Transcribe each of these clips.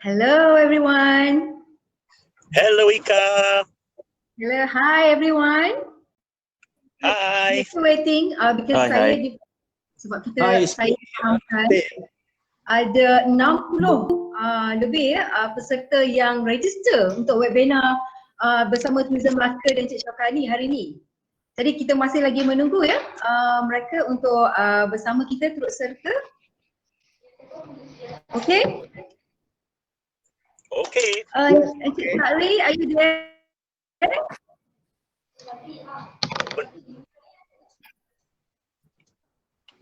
Hello, everyone. Hello, Ika. Hello, hi, everyone. Hi. Still waiting because sebab kita saya fahamkan ada 60 lebih peserta yang register untuk webinar bersama Tourism Melaka dan Cik Syafrani hari ini. Jadi kita masih lagi menunggu ya mereka untuk bersama kita turut serta. Okay. Okay. Encik Sakri, are you there?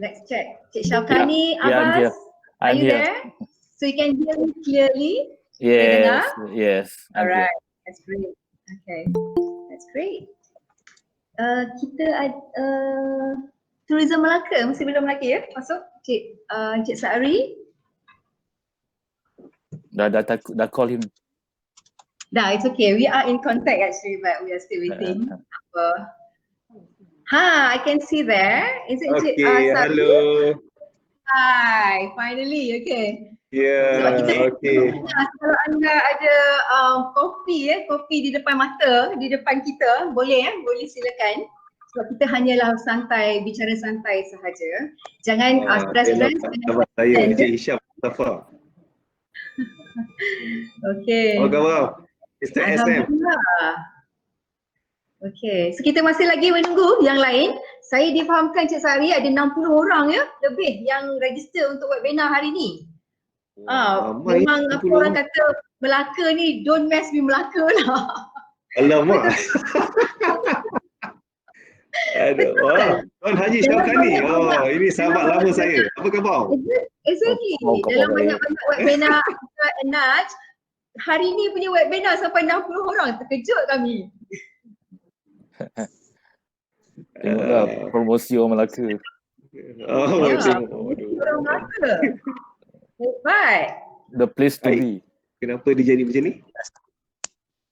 Let's check. Cik Syafrani, Abbas, are you there? So you can hear me clearly? Yes. Alright, that's great. Okay, that's great. Kita ada Tourism Melaka, mesti belum lagi ya masuk Cik Sakri? Dah call him. Dah, it's okay. We are in contact actually, but we are still waiting. I can see there. Is it Cik Okay, hello. Hi, finally, okay. Yeah, okay. Kalau anda ada kopi di depan mata, di depan kita, boleh silakan. Sebab kita hanyalah bicara santai sahaja. Jangan stress-stress. Saya Encik Hisham Mustafa. Okay. Apa khabar? Mr. SM. Okay, so kita masih lagi menunggu yang lain. Saya difahamkan Cik Sakri ada 60 orang ya, lebih yang register untuk webinar hari ni. Memang apa orang kata Melaka ni, don't mess with Melaka lah. Alamak. Aduh, Tuan Haji Syafrani. Ini sahabat lama saya. Apa khabar? Exactly. Dalam banyak-banyak webinar Naj, hari ni punya webinar sampai 60 orang. Terkejut kami. Tengoklah promosi orang Melaka. Orang Melaka. Hebat. The place to be. Kenapa dia jadi macam ni?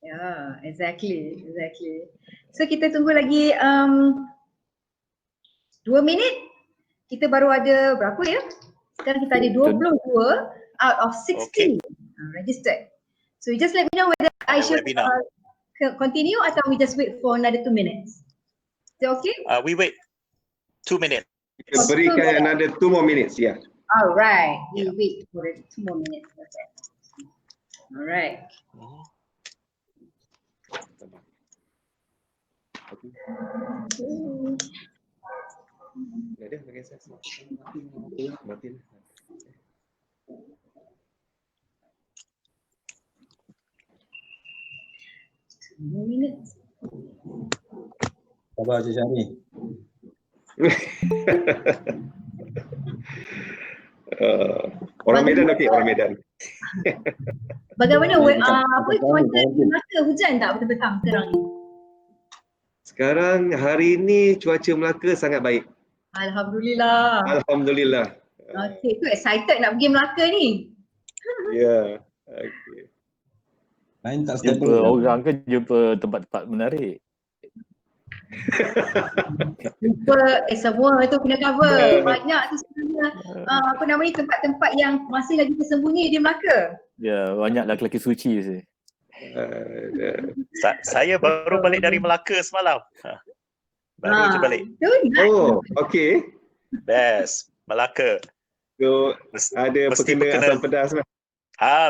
Yeah, exactly. So kita tunggu lagi 2 minit. Kita baru ada berapa ya? Sekarang kita ada 22 out of 60 registered. So you just let me know whether I should continue atau we just wait for another 2 minutes. Is it okay? We wait 2 minutes. Kita berikan another 2 more minutes, ya. Alright, we wait for 2 more minutes. Okay. Alright. Sabar Cik Syafrani. Orang Medan okey, orang Medan. Bagaimana cuaca di Melaka, hujan tak petang sekarang ni? Sekarang hari ini cuaca Melaka sangat baik. Alhamdulillah. Alhamdulillah. Okay, tu excited nak pergi Melaka ni. Ya. Okay. Lain tak Jumpa stable. orang ke jumpa tempat-tempat menarik? Jumpa semua tu kena cover. Banyak tu sebenarnya tempat-tempat yang masih lagi tersembunyi di Melaka. Ya, banyak lelaki suci sih. Saya baru balik dari Melaka semalam. Baru je balik. Oh, okey. Best, Melaka. So, ada perkena asam pedas lah.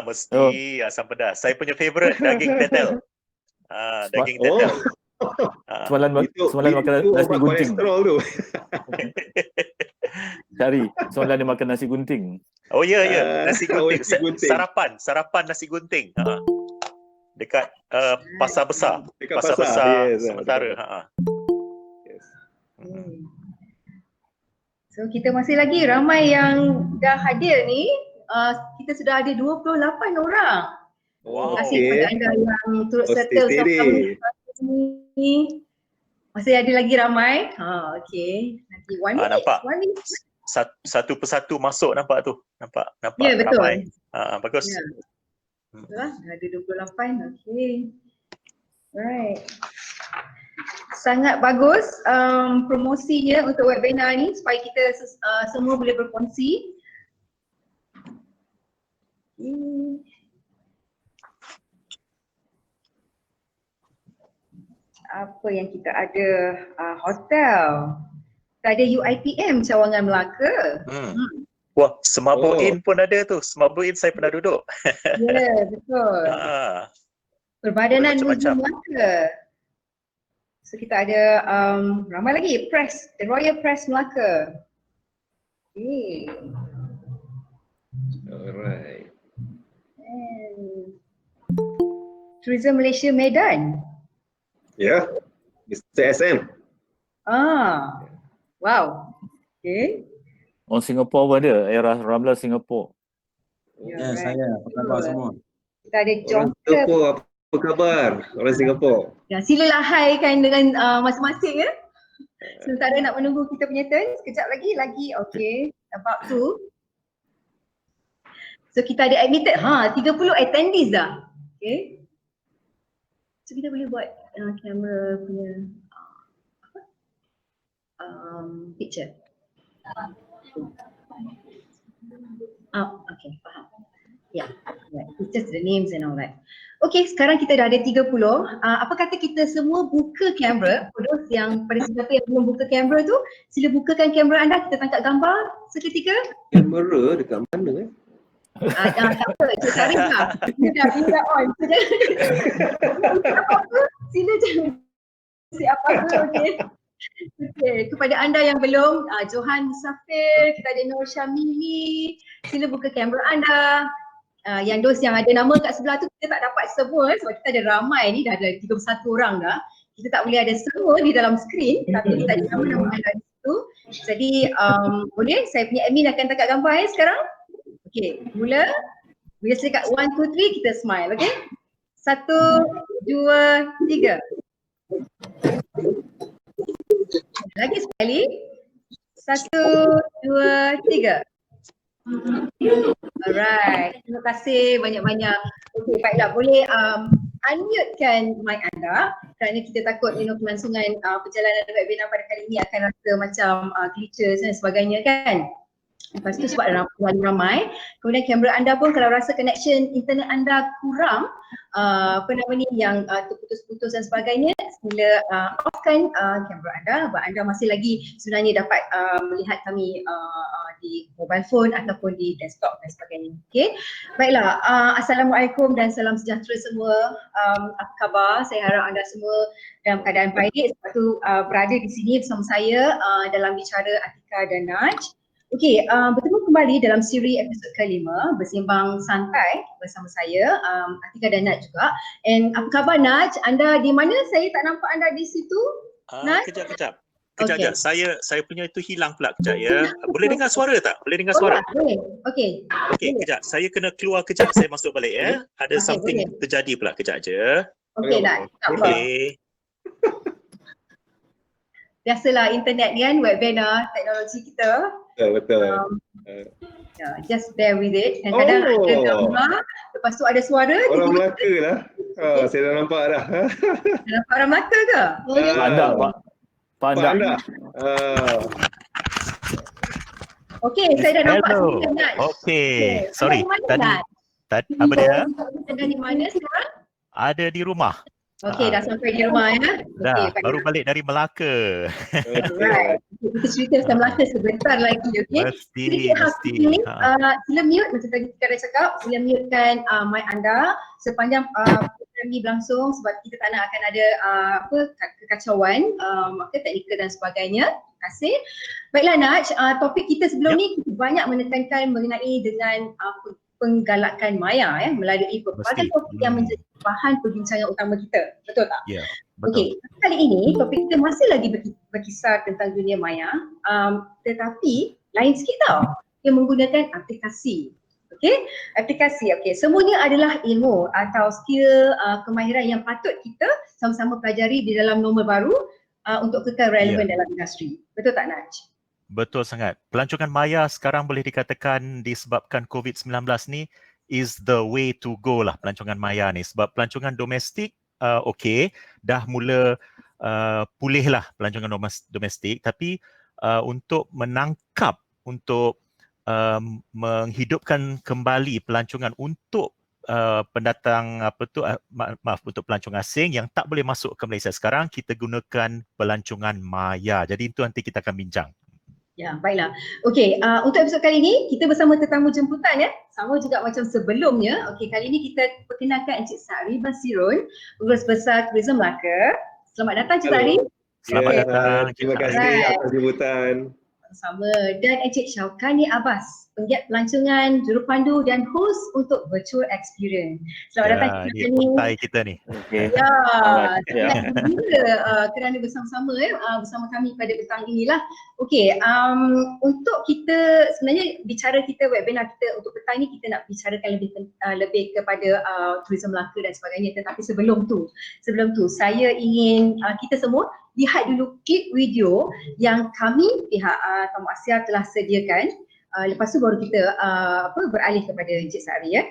Mesti asam pedas. Saya punya favourite daging tetel. Daging tetel. Semalam makan nasi gunting. Tu. Cari, semalam dia makan nasi gunting. Oh ya, nasi gunting. Sarapan nasi gunting. Dekat pasar besar. Dekat pasar besar yes, sementara. Yes. So kita masih lagi ramai yang dah hadir ni. Kita sudah ada 28 orang. Terima kasih kepada anda yang turut serta bersama ni. Masih ada lagi ramai. Okay. Nanti nampak. Satu persatu masuk nampak tu. Nampak ya, betul. Ramai. Bagus. Ya. Betul lah. Ada 28. Okay. Alright. Sangat bagus promosinya untuk webinar ni supaya kita semua boleh berkongsi. apa yang kita ada? Hotel. Kita ada UiTM Cawangan Melaka. Wah, Semabuin pun ada tu. Semabuin saya pernah duduk. Ya, betul. Perbadanan Museum Melaka. So kita ada ramai lagi. Press, The Royal Press Melaka. Okay. Alright. And Tourism Malaysia Medan. Ya, Mr. SM. Wow. Okay. Orang Singapore pun ada, era Ramla Singapore. Ya, saya. Apa khabar semua? Kita ada Orang John Singapore, apa khabar? Orang Singapore. Ya, silalah hai kan dengan masing-masing ya. Sementara nak menunggu kita punya turn, sekejap lagi. Okay, about to. So kita ada admitted, 30 attendees dah. Okay. So kita boleh buat kamera punya picture. Okay, faham. Yeah, right. It's just the names and all that. Okay, sekarang kita dah ada 30. Apa kata kita semua buka kamera? For those yang pada siapa yang belum buka kamera tu, sila bukakan kamera anda, kita tangkap gambar seketika. Kamera dekat mana Tak apa, Cik Sarif lah. Dia dah on. Sila jangan siap apa-apa, okay? Okay, kepada anda yang belum, Johan Musafir, kita ada Nur Syamili, sila buka kamera anda. Yang dos yang ada nama kat sebelah tu kita tak dapat semua sebab kita ada ramai ni, dah ada 31 orang dah. Kita tak boleh ada semua di dalam skrin, tapi kita ada nama-nama anda di situ. Jadi boleh saya punya admin akan tangkap gambar sekarang. Okay, mula. Bila saya kat 1, 2, 3 kita smile, okay? 1, 2, 3. Lagi sekali. 1, 2, 3. Alright, terima kasih banyak-banyak. Okay, baiklah, boleh unmute-kan mic anda kerana kita takut kelangsungan perjalanan webinar pada kali ini akan rasa macam glitches dan sebagainya kan. Lepas tu sebab ramai, kemudian kamera anda pun kalau rasa connection internet anda kurang, yang terputus-putus dan sebagainya, sila offkan kamera anda, sebab anda masih lagi sebenarnya dapat melihat kami di mobile phone ataupun di desktop dan sebagainya. Okay, baiklah, Assalamualaikum dan salam sejahtera semua. Apa khabar? Saya harap anda semua dalam keadaan baik, sebab tu berada di sini bersama saya dalam bicara Atika dan Naj. Okey, bertemu kembali dalam siri episod kelima bersembang santai bersama saya, Atika dan Naj juga. And apa khabar Naj? Anda di mana? Saya tak nampak anda di situ. Naj? Kejap. Saya punya itu hilang pula kejap ya. Boleh dengar suara tak? Boleh dengar suara? Boleh. Okey. Okey, kejap. Saya kena keluar kejap, saya masuk balik ya. Ada something terjadi pula kejap je. Okey Naj. Okey. Biasalah internet ni kan, webinar, teknologi kita. Betul. Just bear with it. Kadang-kadang ada gambar, lepas tu ada suara. Orang Melaka lah. Saya dah nampak dah. Dah nampak orang Melaka ke? Pandang, Pak. Pandang. Okey, saya dah nampak sini Naj. Okey, sorry. Tadi apa dia? Anda di mana sekarang? Ada di rumah. Okey, dah sampai di rumah ya. Dah, baru balik dari Melaka. Alright. Kita cerita pasal Melaka sebentar lagi, okey? Mesti. Sila mute macam tadi kita dah cakap, sila mutekan mic anda sepanjang program ni berlangsung sebab kita tak nak akan ada kekacauan, teknikal dan sebagainya. Terima kasih. Baiklah Naj, topik kita sebelum ni kita banyak menekankan mengenai dengan penggalakan maya melalui berbagai topik yang menjadi bahan perbincangan utama kita. Betul tak? Ya, betul. Okey, kali ini topik kita masih lagi berkisar tentang dunia maya, tetapi lain sikit tau. Dia menggunakan aplikasi. Okey, aplikasi. Okey, semuanya adalah ilmu atau skill kemahiran yang patut kita sama-sama pelajari di dalam norma baru untuk kekal relevan dalam industri. Betul tak Naj? Betul sangat. Pelancongan maya sekarang boleh dikatakan disebabkan COVID-19 ni is the way to go lah, pelancongan maya ni. Sebab pelancongan domestik dah mula pulih lah pelancongan domestik, tapi untuk menangkap, untuk menghidupkan kembali pelancongan untuk pendatang maaf untuk pelancong asing yang tak boleh masuk ke Malaysia sekarang, kita gunakan pelancongan maya. Jadi itu nanti kita akan bincang. Ya, baiklah. Okey, untuk episod kali ini kita bersama tetamu jemputan ya. Sama juga macam sebelumnya. Okey, kali ini kita perkenalkan Encik Sari Basirun, Pengurus Besar Tourism Melaka. Selamat datang Encik Sari. Selamat datang. Terima kasih atas jemputan. Sama. Dan Encik Syaukani Abbas, penggiat pelancongan, jurupandu dan host untuk virtual experience. Selamat datang Ini Encik Syaukani. untai kita ni. Okey. Ya, Ya. sangat gembira kerana bersama-sama bersama kami pada petang inilah. Okey, untuk kita sebenarnya bicara kita webinar kita untuk petang ni kita nak bicarakan lebih kepada Tourism Melaka dan sebagainya, tetapi sebelum tu saya ingin kita semua lihat dulu klip video yang kami pihak Tamu Asia telah sediakan. Lepas tu baru kita beralih kepada Encik Sari ya.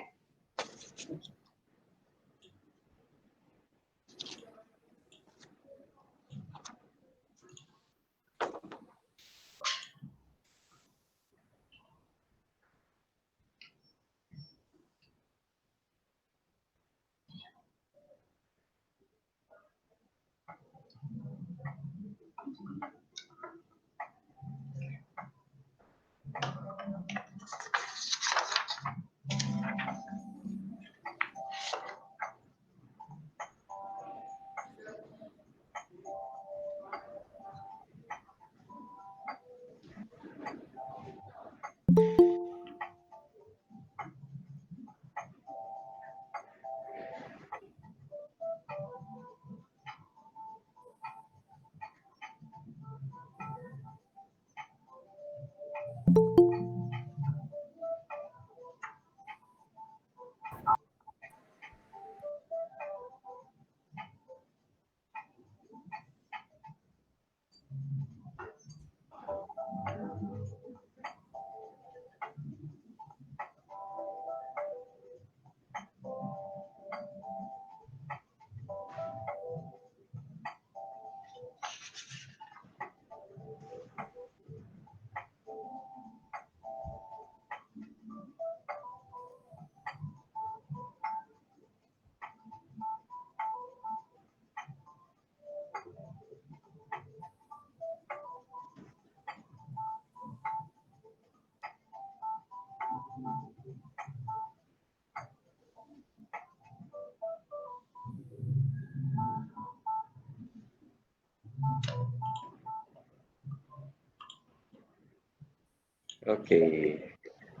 Okey.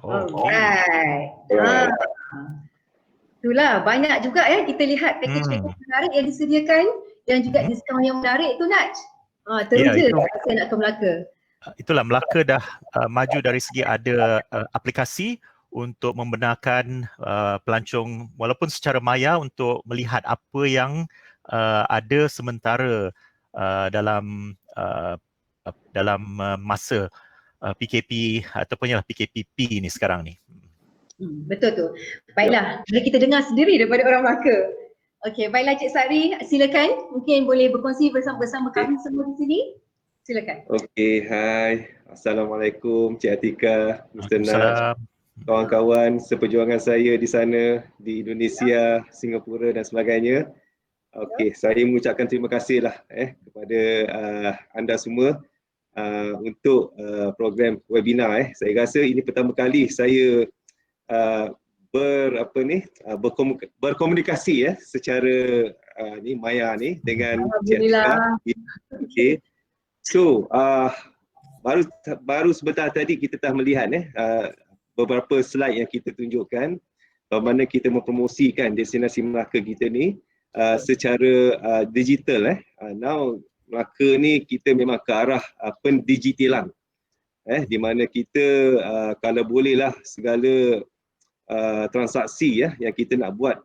Alright. Itulah banyak juga ya kita lihat package-package menarik yang disediakan dan juga diskaun yang menarik tu Naj. Teruja saya nak ke Melaka. Itulah Melaka dah maju dari segi ada aplikasi untuk membenarkan pelancong walaupun secara maya untuk melihat apa yang ada sementara dalam masa PKP ataupun ialah PKPP ni sekarang ni. Betul tu. Baiklah, mari kita dengar sendiri daripada orang Melaka. Okey, baiklah Cik Sari, silakan. Mungkin boleh berkongsi bersama kami semua di sini. Silakan. Okey, hai. Assalamualaikum Cik Atika, Mr. Naj, kawan-kawan seperjuangan saya di sana, di Indonesia, Singapura dan sebagainya. Okey, saya mengucapkan terima kasihlah kepada anda semua untuk program webinar. Saya rasa ini pertama kali saya berkomunikasi secara maya ni dengan Cik Atika. Okey. So baru sebentar tadi kita telah melihat beberapa slide yang kita tunjukkan bagaimana kita mempromosikan destinasi Melaka kita ni secara digital. Now Melaka ni kita memang ke arah pendigitalan, di mana kita kalau bolehlah segala transaksi yang kita nak buat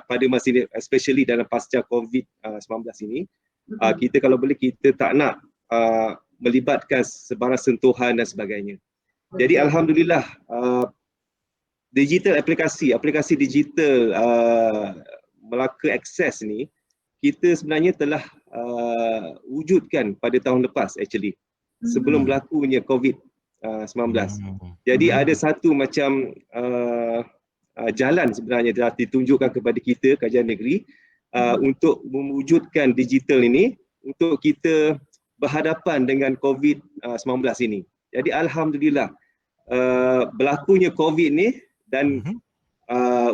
pada masa ini, especially dalam pasca COVID-19 ini, kita kalau boleh kita tak nak melibatkan sebarang sentuhan dan sebagainya. Jadi alhamdulillah digital aplikasi digital Melaka Access ni kita sebenarnya telah wujudkan pada tahun lepas actually, sebelum berlakunya COVID-19. Jadi ada satu macam jalan sebenarnya telah ditunjukkan kepada kita kajian negeri untuk mewujudkan digital ini untuk kita berhadapan dengan COVID-19 ini. Jadi alhamdulillah berlakunya COVID ni dan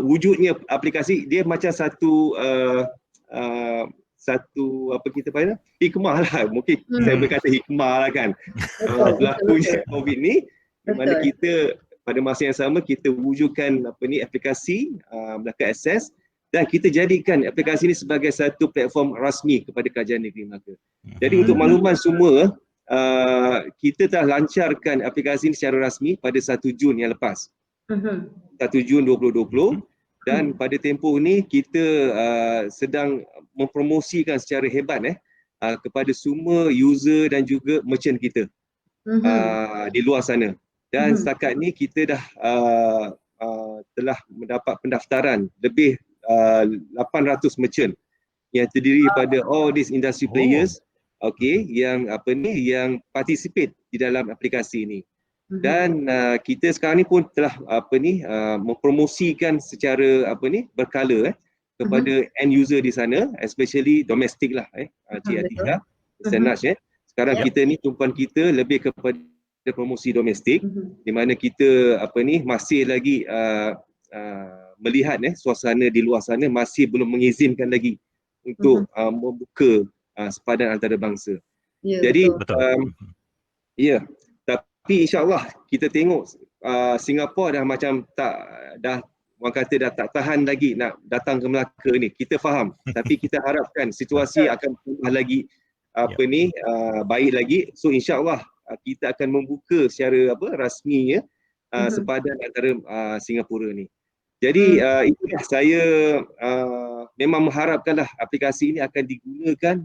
wujudnya aplikasi dia macam satu apa kita panggil hikmah lah, mungkin saya boleh kata hikmah lah kan. Berlakunya COVID ni di mana kita pada masa yang sama kita wujudkan aplikasi Melaka Access dan kita jadikan aplikasi ini sebagai satu platform rasmi kepada Kajian Negeri Melaka. Jadi untuk makluman semua, kita telah lancarkan aplikasi ini secara rasmi pada 1 Jun yang lepas. 1 Jun 2020 dan pada tempoh ini kita sedang mempromosikan secara hebat kepada semua user dan juga merchant kita di luar sana. Dan setakat ni kita dah telah mendapat pendaftaran lebih 800 merchant yang terdiri pada all these industry players yang yang participate di dalam aplikasi ini. Dan kita sekarang ni pun telah mempromosikan secara berkala kepada end user di sana, especially domestic lah Cik Atika, Senaj sekarang kita ni tumpuan kita lebih kepada promosi domestik di mana kita masih lagi melihat suasana di luar sana masih belum mengizinkan lagi untuk membuka sepadan antarabangsa. Jadi tapi insya-Allah kita tengok Singapura dah macam dah orang kata dah tak tahan lagi nak datang ke Melaka ni. Kita faham tapi kita harapkan situasi akan berubah lagi baik lagi. So insya-Allah kita akan membuka secara rasminya sepadan antara Singapura ni. Jadi itulah saya memang mengharapkanlah aplikasi ini akan digunakan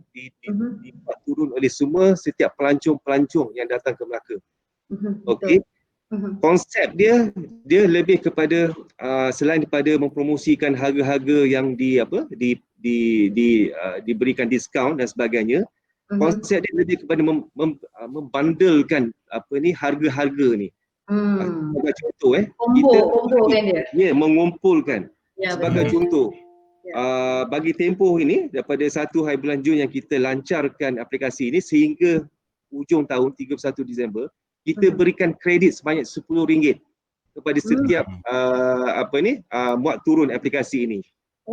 dibuat turun oleh setiap pelancong-pelancong yang datang ke Melaka. Konsep dia lebih kepada selain daripada mempromosikan harga-harga yang diberikan diskaun dan sebagainya, konsep dia lebih kepada membandalkan harga-harga ni. Sebagai contoh combo kan dia. Mengumpulkan. Sebagai contoh bagi tempoh ini daripada 1 hari bulan Jun yang kita lancarkan aplikasi ini sehingga ujung tahun 31 Disember kita berikan kredit sebanyak RM10 kepada setiap muat turun aplikasi ini.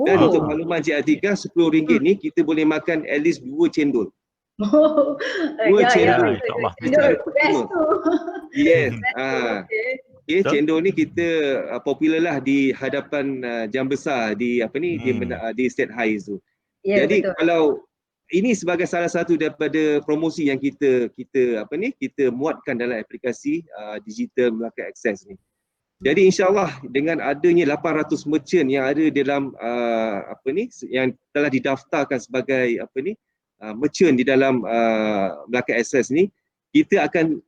Dan untuk makluman Cik Atika, RM10 ni kita boleh makan at least 2 cendol. 2 cendol. Yes. Cendol ni kita popular lah di hadapan jam besar di di State High tu. Jadi kalau ini sebagai salah satu daripada promosi yang kita muatkan dalam aplikasi digital Melaka Access ni. Jadi insya-Allah dengan adanya 800 merchant yang ada dalam yang telah didaftarkan sebagai merchant di dalam Melaka Access ni, kita akan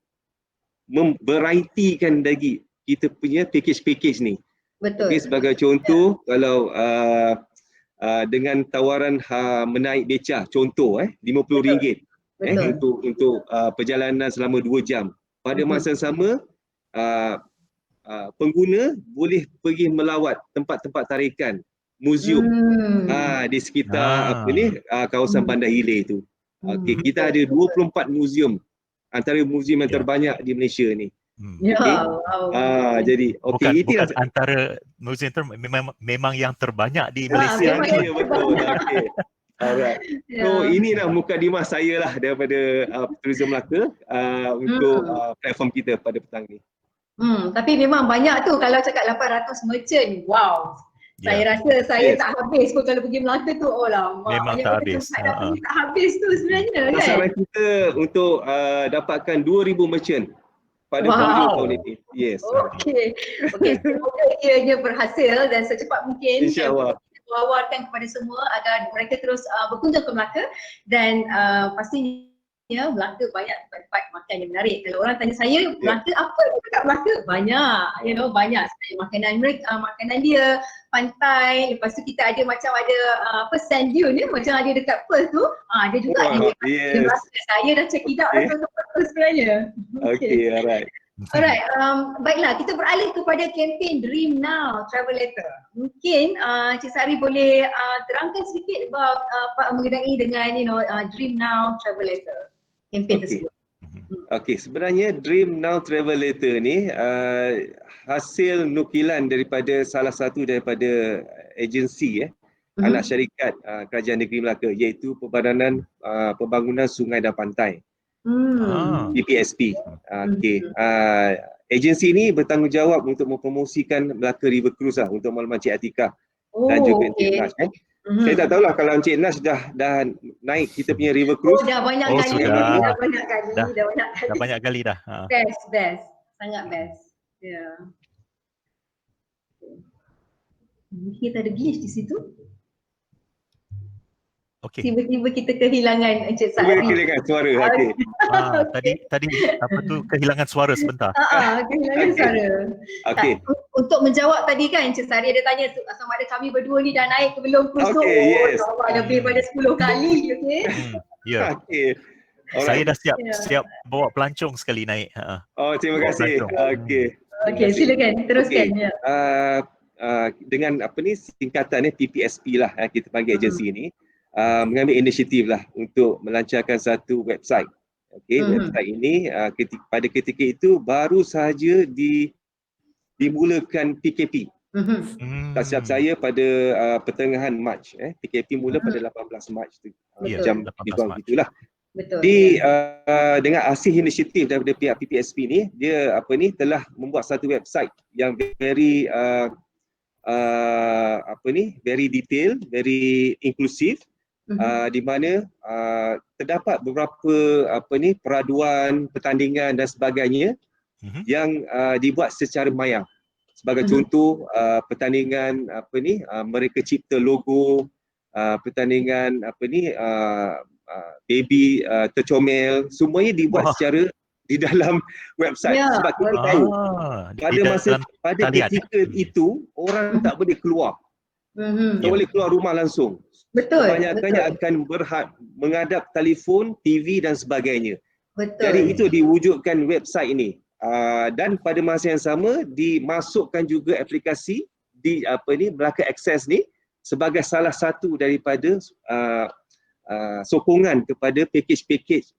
memvarietikan lagi kita punya package ni. Betul. Sebagai contoh kalau dengan tawaran menaik beca contoh RM50 untuk perjalanan selama 2 jam. Pada masa yang sama pengguna boleh pergi melawat tempat-tempat tarikan, muzium di sekitar kawasan Bandar Hilir tu. Kita ada 24 muzium antara muzium yang terbanyak di Malaysia ni. Jadi bukan antara muzium memang yang terbanyak di Malaysia. Betul. Alright. So inilah mukadimah saya lah daripada Tourism Melaka untuk platform kita pada petang ni. Tapi memang banyak tu kalau cakap 800 merchant. Wow. Saya rasa saya tak habis pun kalau pergi Melaka tu. Oh lama. Memang tak habis. Tak habis tu sebenarnya kan. Sasaran kita untuk dapatkan 2,000 merchant pada hujung tahun ini. Yes. Semoga ianya berhasil dan secepat mungkin. InsyaAllah. Tawarkan kepada semua agar mereka terus berkunjung ke Melaka dan pastinya Melaka banyak tempat makan yang menarik. Kalau orang tanya saya, Melaka apa dekat Melaka? Banyak, banyak sebenarnya makanan mereka, makanan dia, pantai. Lepas tu kita ada sand dune macam ada dekat Perth tu. Dia juga ada. Saya dah check it out sebenarnya. Okay, alright. Alright, baiklah kita beralih kepada kempen Dream Now Travel Letter. Mungkin Cik Sari boleh terangkan sedikit about mengenai dengan Dream Now Travel Letter, kempen tersebut. Okey, sebenarnya Dream Now Travel Letter ni hasil nukilan daripada salah satu daripada agensi anak syarikat Kerajaan Negeri Melaka, iaitu Perbadanan Pembangunan Sungai dan Pantai. PPSP. Okey. Agensi ni bertanggungjawab untuk mempromosikan Melaka River Cruise untuk makluman Cik Atikah dan juga Encik Nash. Saya tak tahulah kalau Encik Nash dah naik kita punya River Cruise. Dah banyak kali. sudah. Dah banyak kali. Dah banyak kali dah. Best. Sangat best. Ya. Mungkin kita ada glitch di situ. Okey. Tiba-tiba kita kehilangan Encik Sari. Kehilangan suara. Okey. Tadi apa tu kehilangan suara sebentar. Kehilangan suara. Okey. Untuk menjawab tadi kan Encik Sari ada tanya sama ada kami berdua ni dah naik ke belum cruise tu. Yes. Lebih pada 10 kali. Okey. Ya. Okey. Saya dah siap bawa pelancong sekali naik. Oh, terima kasih. Okey, silakan teruskan. Ya. Dengan singkatan PPSP lah kita panggil agensi ni. Mengambil inisiatif lah untuk melancarkan satu website. Okey, website ini pada ketika itu baru sahaja dimulakan PKP. Tak silap saya pada pertengahan Mac. PKP mula pada 18 Mac tu. Jam itulah. Betul. Dengan hasil inisiatif daripada pihak PPSP ni, dia telah membuat satu website yang very very detail, very inklusif. Di mana terdapat beberapa peraduan, pertandingan dan sebagainya yang dibuat secara maya. Sebagai contoh pertandingan mereka cipta logo, pertandingan baby tercomel, semuanya dibuat secara di dalam website. Sebab kita tahu pada ketika itu orang tak boleh keluar. Tak boleh keluar rumah langsung. Betul. Kebanyakannya akan menghadap telefon, TV dan sebagainya. Betul. Jadi itu diwujudkan website ini. Dan pada masa yang sama dimasukkan juga aplikasi di Melaka Access ni sebagai salah satu daripada sokongan kepada package-package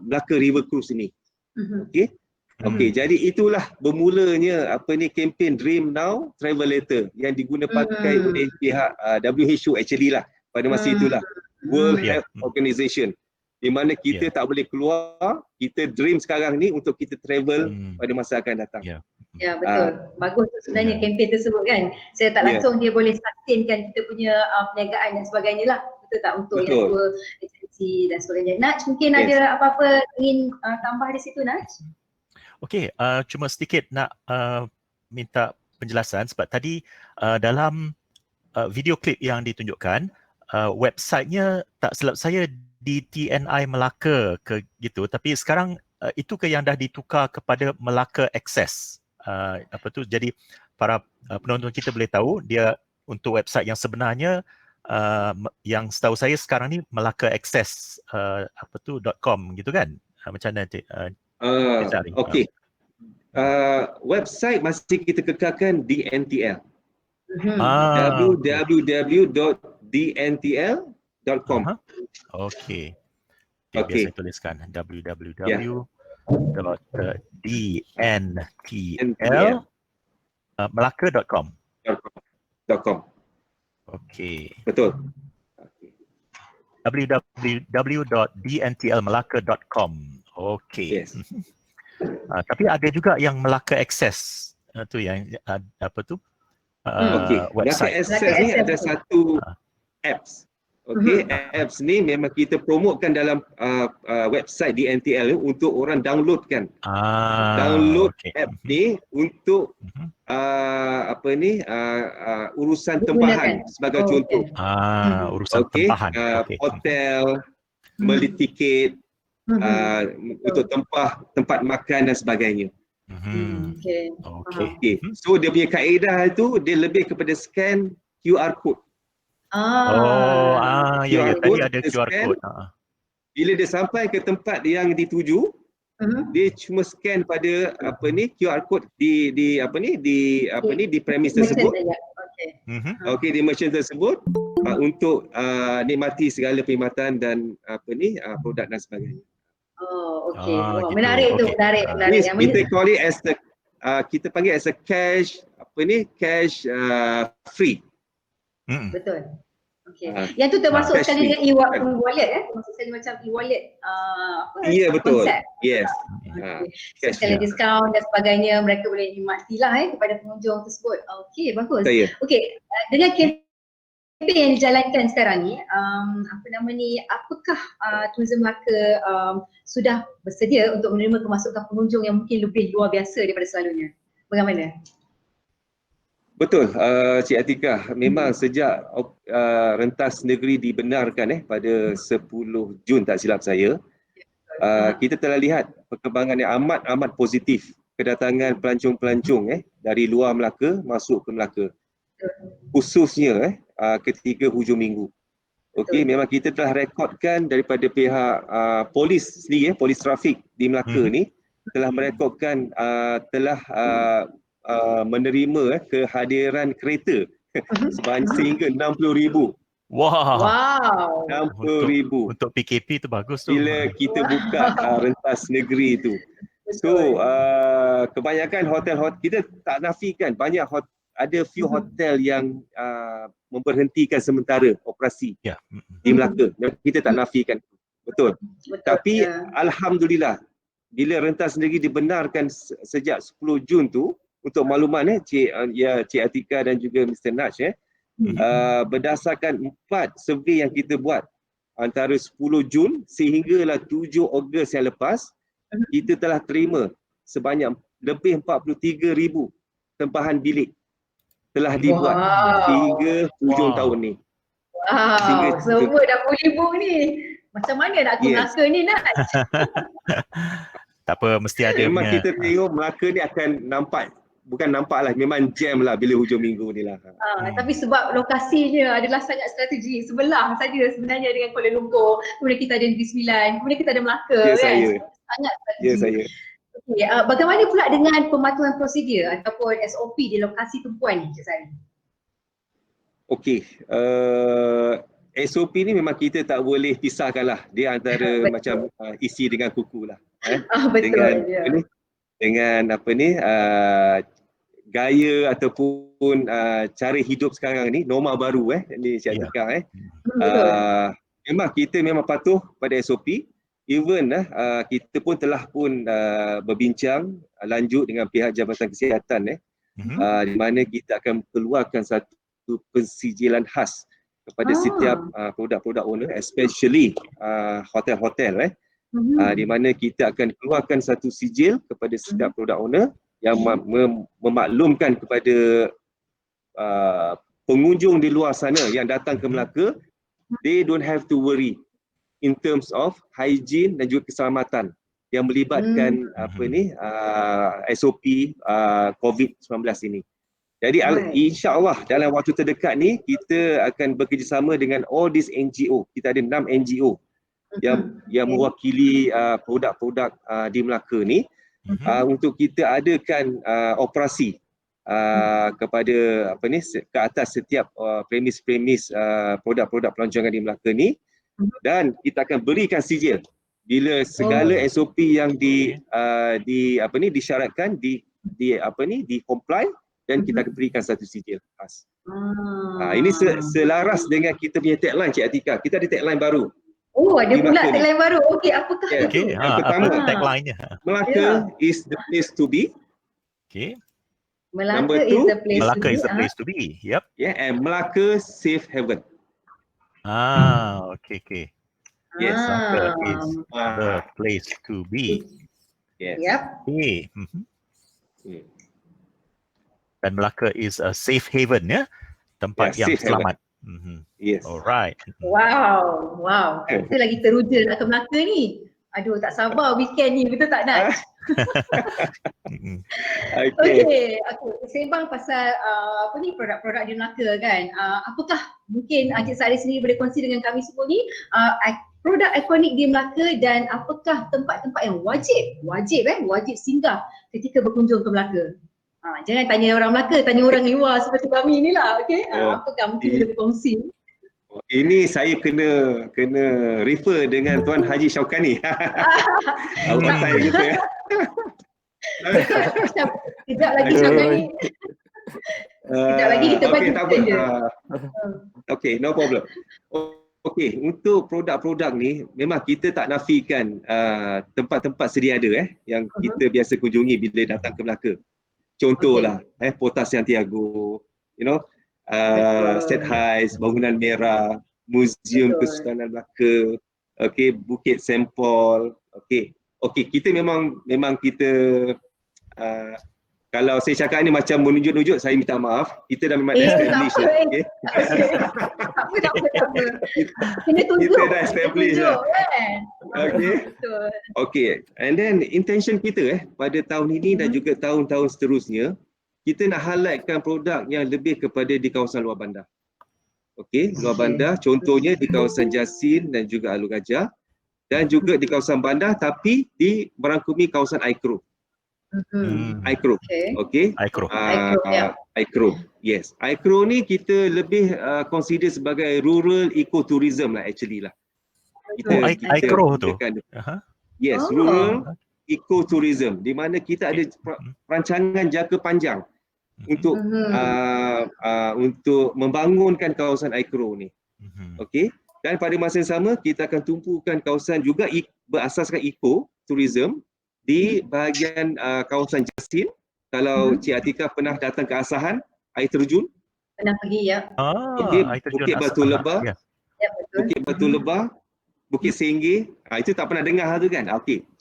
Melaka River Cruise ini. Okey, jadi itulah bermulanya kempen Dream Now Travel Letter yang diguna pakai oleh pihak WHO actually lah pada masa itulah, World Health Organization, di mana kita tak boleh keluar, kita dream sekarang ni untuk kita travel pada masa akan datang. Ya, betul. Bagus tu sebenarnya kempen tersebut kan. Saya tak langsung dia boleh sustainkan kita punya perniagaan dan sebagainya lah. Betul tak, untuk yang dua agensi dan sebagainya. Naj, mungkin ada apa-apa ingin tambah di situ, Naj? Okey, cuma sedikit nak minta penjelasan sebab tadi dalam video klip yang ditunjukkan, websitenya tak silap saya di TNI Melaka ke gitu, tapi sekarang itu ke yang dah ditukar kepada Melaka Access. Jadi para penonton kita boleh tahu dia untuk website yang sebenarnya yang setahu saya sekarang ni Melaka Access .com gitu kan? Macam mana okey. Website masih kita kekalkan DNTL. www.dntl.com. Okey. Biasa tuliskan www.dntl.melaka.com. Okey. Betul. www.dntlmelaka.com. Okey. Yes. Tapi ada juga yang Melaka Access tu yang Melaka Access ni ada satu apps. Okey, apps ni memang kita promotekan dalam website DNTL untuk orang downloadkan. Download app ni untuk urusan tempahan sebagai contoh. Urusan tempahan. Hotel, beli tiket, untuk tempat makan dan sebagainya. Okey. So dia punya kaedah itu dia lebih kepada scan QR code. Ya, tadi ada QR code. Bila dia sampai ke tempat yang dituju, dia cuma scan pada QR code di premis tersebut. Okey, di merchant tersebut untuk nikmati segala perkhidmatan dan produk dan sebagainya. Oh, okey. Gitu. Menarik tu, menarik. Yes, Yang kita call it as the kita panggil as a cash free. Betul. Okey. Yang tu termasuk cash sekali free. dengan e-wallet termasuk sekali macam e-wallet Ya, betul. konsep. Yes. Okay. Cash Sekali free. diskaun dan sebagainya mereka boleh nikmatilah kepada pengunjung tersebut. Okey, bagus. Saya. Okey, dengan kempen yang dijalankan sekarang ni, apakah Tourism Melaka sudah bersedia untuk menerima kemasukan pengunjung yang mungkin lebih luar biasa daripada selalunya? Bagaimana? Betul, Cik Atikah. Memang sejak rentas negeri dibenarkan pada 10 Jun tak silap saya, kita telah lihat perkembangan yang amat positif kedatangan pelancong-pelancong dari luar Melaka masuk ke Melaka. Khususnya ketika hujung minggu. Okey, memang kita telah rekodkan daripada pihak polis sendiri, polis trafik di Melaka ni telah merekodkan menerima kehadiran kereta sehingga 60,000. Wow. 60,000 Untuk PKP tu bagus tu. bila kita buka rentas negeri tu. So kebanyakan hotel kita tak nafikan, ada few hotel yang memberhentikan sementara operasi di Melaka. Kita tak nafikan. Betul. Tapi alhamdulillah bila rentas negeri dibenarkan sejak 10 Jun tu, untuk makluman Cik Atikah dan juga Mr. Naj, berdasarkan 4 survey yang kita buat antara 10 Jun sehinggalah 7 Ogos yang lepas, kita telah terima sebanyak lebih 43,000 tempahan bilik telah dibuat hingga hujung tahun ni. Wow, semua dah puluh ni. Macam mana nak ke Melaka ni, Naj? Tak apa, mesti ada memang punya. Kita tengok Melaka ni akan nampak lah, memang jam lah bila hujung minggu ni lah. Tapi sebab lokasinya adalah sangat strategi, sebelah saja sebenarnya dengan Kuala Lumpur, kemudian kita ada Negeri Sembilan, kemudian kita ada Melaka, sangat strategi. Ya, saya. Okay. Bagaimana pula dengan pematuhan prosedur ataupun SOP di lokasi tumpuan ni, Cik Sari? Okey, SOP ni memang kita tak boleh pisahkan lah. Dia antara macam isi dengan kuku lah. Betul. Dengan gaya ataupun cara hidup sekarang ni, norma baru ni Cik Atikah. Memang kita memang patuh pada SOP. Even kita pun telah berbincang lanjut dengan pihak Jabatan Kesihatan di mana kita akan keluarkan satu pensijilan khas kepada setiap produk-produk owner, especially hotel-hotel di mana kita akan keluarkan satu sijil kepada setiap produk owner yang memaklumkan kepada pengunjung di luar sana yang datang ke Melaka, they don't have to worry in terms of hygiene dan juga keselamatan yang melibatkan SOP COVID-19 ini. Jadi insya-Allah dalam waktu terdekat ni kita akan bekerjasama dengan all these NGO. Kita ada 6 NGO yang mewakili produk-produk di Melaka ni untuk kita adakan operasi kepada ke atas setiap premis-premis produk-produk pelancongan di Melaka ni, dan kita akan berikan sijil bila segala SOP yang disyaratkan di comply, dan kita akan berikan satu sijil khas. Ini selaras dengan kita punya tagline, Cik Atikah. Kita ada tagline baru. Ada pula tagline baru. Okey, apakah itu? Yang pertama, tagline-nya? Melaka is the place to be. Okay. Melaka is the place to be. Melaka is the place to be. Yep. And Melaka safe haven. Okay. Yes. Melaka is the place to be. Yes. Yep. Okay. Dan Melaka is a safe haven, tempat yang selamat. Yes. Alright. Wow. Kita lagi teruja nak ke Melaka ni. Aduh, tak sabar weekend ni, betul tak, Naj? Okay. Sembang pasal produk-produk di Melaka kan. Apakah mungkin Cik Sari sendiri boleh kongsi dengan kami semua ni produk ikonik di Melaka dan apakah tempat-tempat yang wajib singgah ketika berkunjung ke Melaka? Jangan tanya orang Melaka, tanya orang luar seperti kami ni lah, okey? Apakah mungkin boleh berkongsi? Ini saya kena refer dengan Tuan Haji Syaukani. Apa saya gitu ya. Sekejap lagi Syaukani. Sekejap lagi kita bagi je. Okay, no problem. Okey, untuk produk-produk ni memang kita tak nafikan tempat-tempat sedia ada yang kita biasa kunjungi bila datang ke Melaka. Contohlah Porta Santiago, State Heights, Bangunan Merah, Muzium Kesultanan Melaka, Bukit Sempol. Okey, kita memang kita kalau saya cakap ni macam menunjuk-nunjuk, saya minta maaf. Kita dah memang establish lah. Tak apa. Kena tunjuk. Kita dah establish lah. Okay. And then intention kita pada tahun ini dan juga tahun-tahun seterusnya, kita nak highlightkan produk yang lebih kepada di kawasan luar bandar. Luar bandar, contohnya di kawasan Jasin dan juga Alor Gajah, dan juga di kawasan bandar tapi di merangkumi kawasan Aikro. Aikro. Aikro. Yes. Aikro ni kita lebih consider sebagai rural ecotourism lah actually lah. Aikro tu. Yes, rural ecotourism di mana kita ada perancangan jangka panjang untuk membangunkan kawasan Aikro ni. Dan pada masa yang sama kita akan tumpukan kawasan juga berasaskan ecotourism di bahagian kawasan Jasin. Kalau Cik Atika pernah datang ke Asahan, air terjun. Pernah pergi ya. Bukit Batu Lebah. Ya, betul. Bukit Batu Lebah, Bukit Senggih. Itu tak pernah dengar tu kan?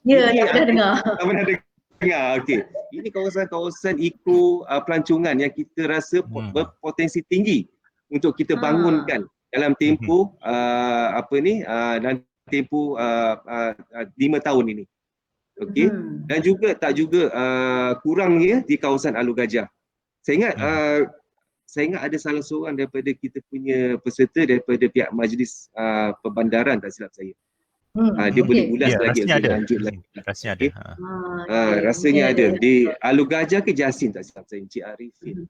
Ya, tak pernah dengar. Tak pernah dengar. Ini kawasan-kawasan pelancongan yang kita rasa berpotensi tinggi untuk kita bangunkan dalam tempoh dalam tempoh 5 tahun ini. Dan juga kurangnya di kawasan Alor Gajah. Saya ingat ada salah seorang daripada kita punya peserta daripada pihak majlis perbandaran, tak silap saya. Dia boleh ulas lagi lebih lanjut lagi. Rasanya ada. Rasanya ada di Alor Gajah ke Jasin, tak silap saya, Cik Arifin.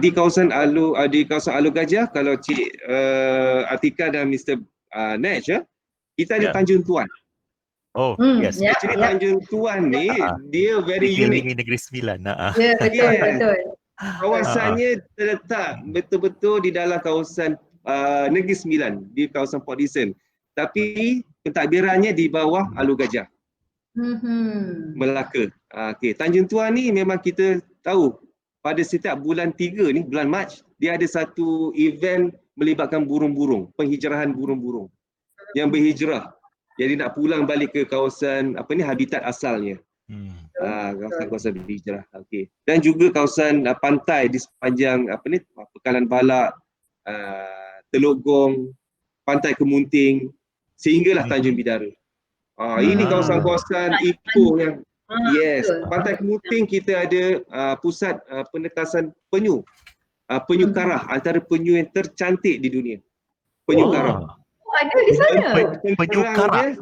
Di kawasan Alor Gajah, kalau Cik Atika dan Mr. Naj, kita ada Tanjung Tuan. Yes. Actually Tanjung Tuan ni dia very unique. Negeri Sembilan. Ya, betul. Kawasannya terletak betul-betul di dalam kawasan Negeri Sembilan, di kawasan Port Dickson. Tapi pentadbirannya di bawah Alor Gajah. Melaka. Tanjung Tuan ni memang kita tahu pada setiap bulan 3 ni, bulan Mac, dia ada satu event melibatkan burung-burung, penghijrahan burung-burung yang berhijrah. Jadi nak pulang balik ke kawasan habitat asalnya. Kawasan berhijrah. Dan juga kawasan pantai di sepanjang Pekalan Balak, Teluk Gong, Pantai Kemunting sehinggalah Tanjung Bidara. Ini kawasan-kawasan eco yang Pantai Kemunting kita ada pusat penetasan penyu. Penyu karah, antara penyu yang tercantik di dunia. Penyu karah. Ada di sana. Penyu karah.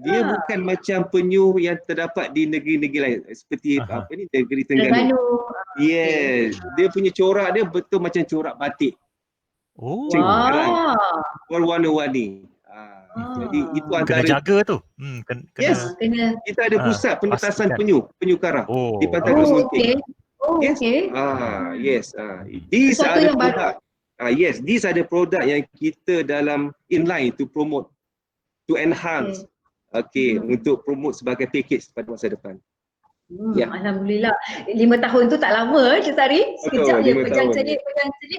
Dia bukan macam penyu yang terdapat di negeri-negeri lain seperti negeri Terengganu. Yes, dia punya corak dia betul macam corak batik. Berwarna-warni. Jadi itu antara kena jaga tu. Kena. Kita ada pusat penetasan penyu karah di Pantai Kemunting. These are the product. These are the product yang kita dalam inline to promote, to enhance, untuk promote sebagai package pada masa depan. Alhamdulillah. 5 tahun tu tak lama Cik Sari. Sekejap je pejang celik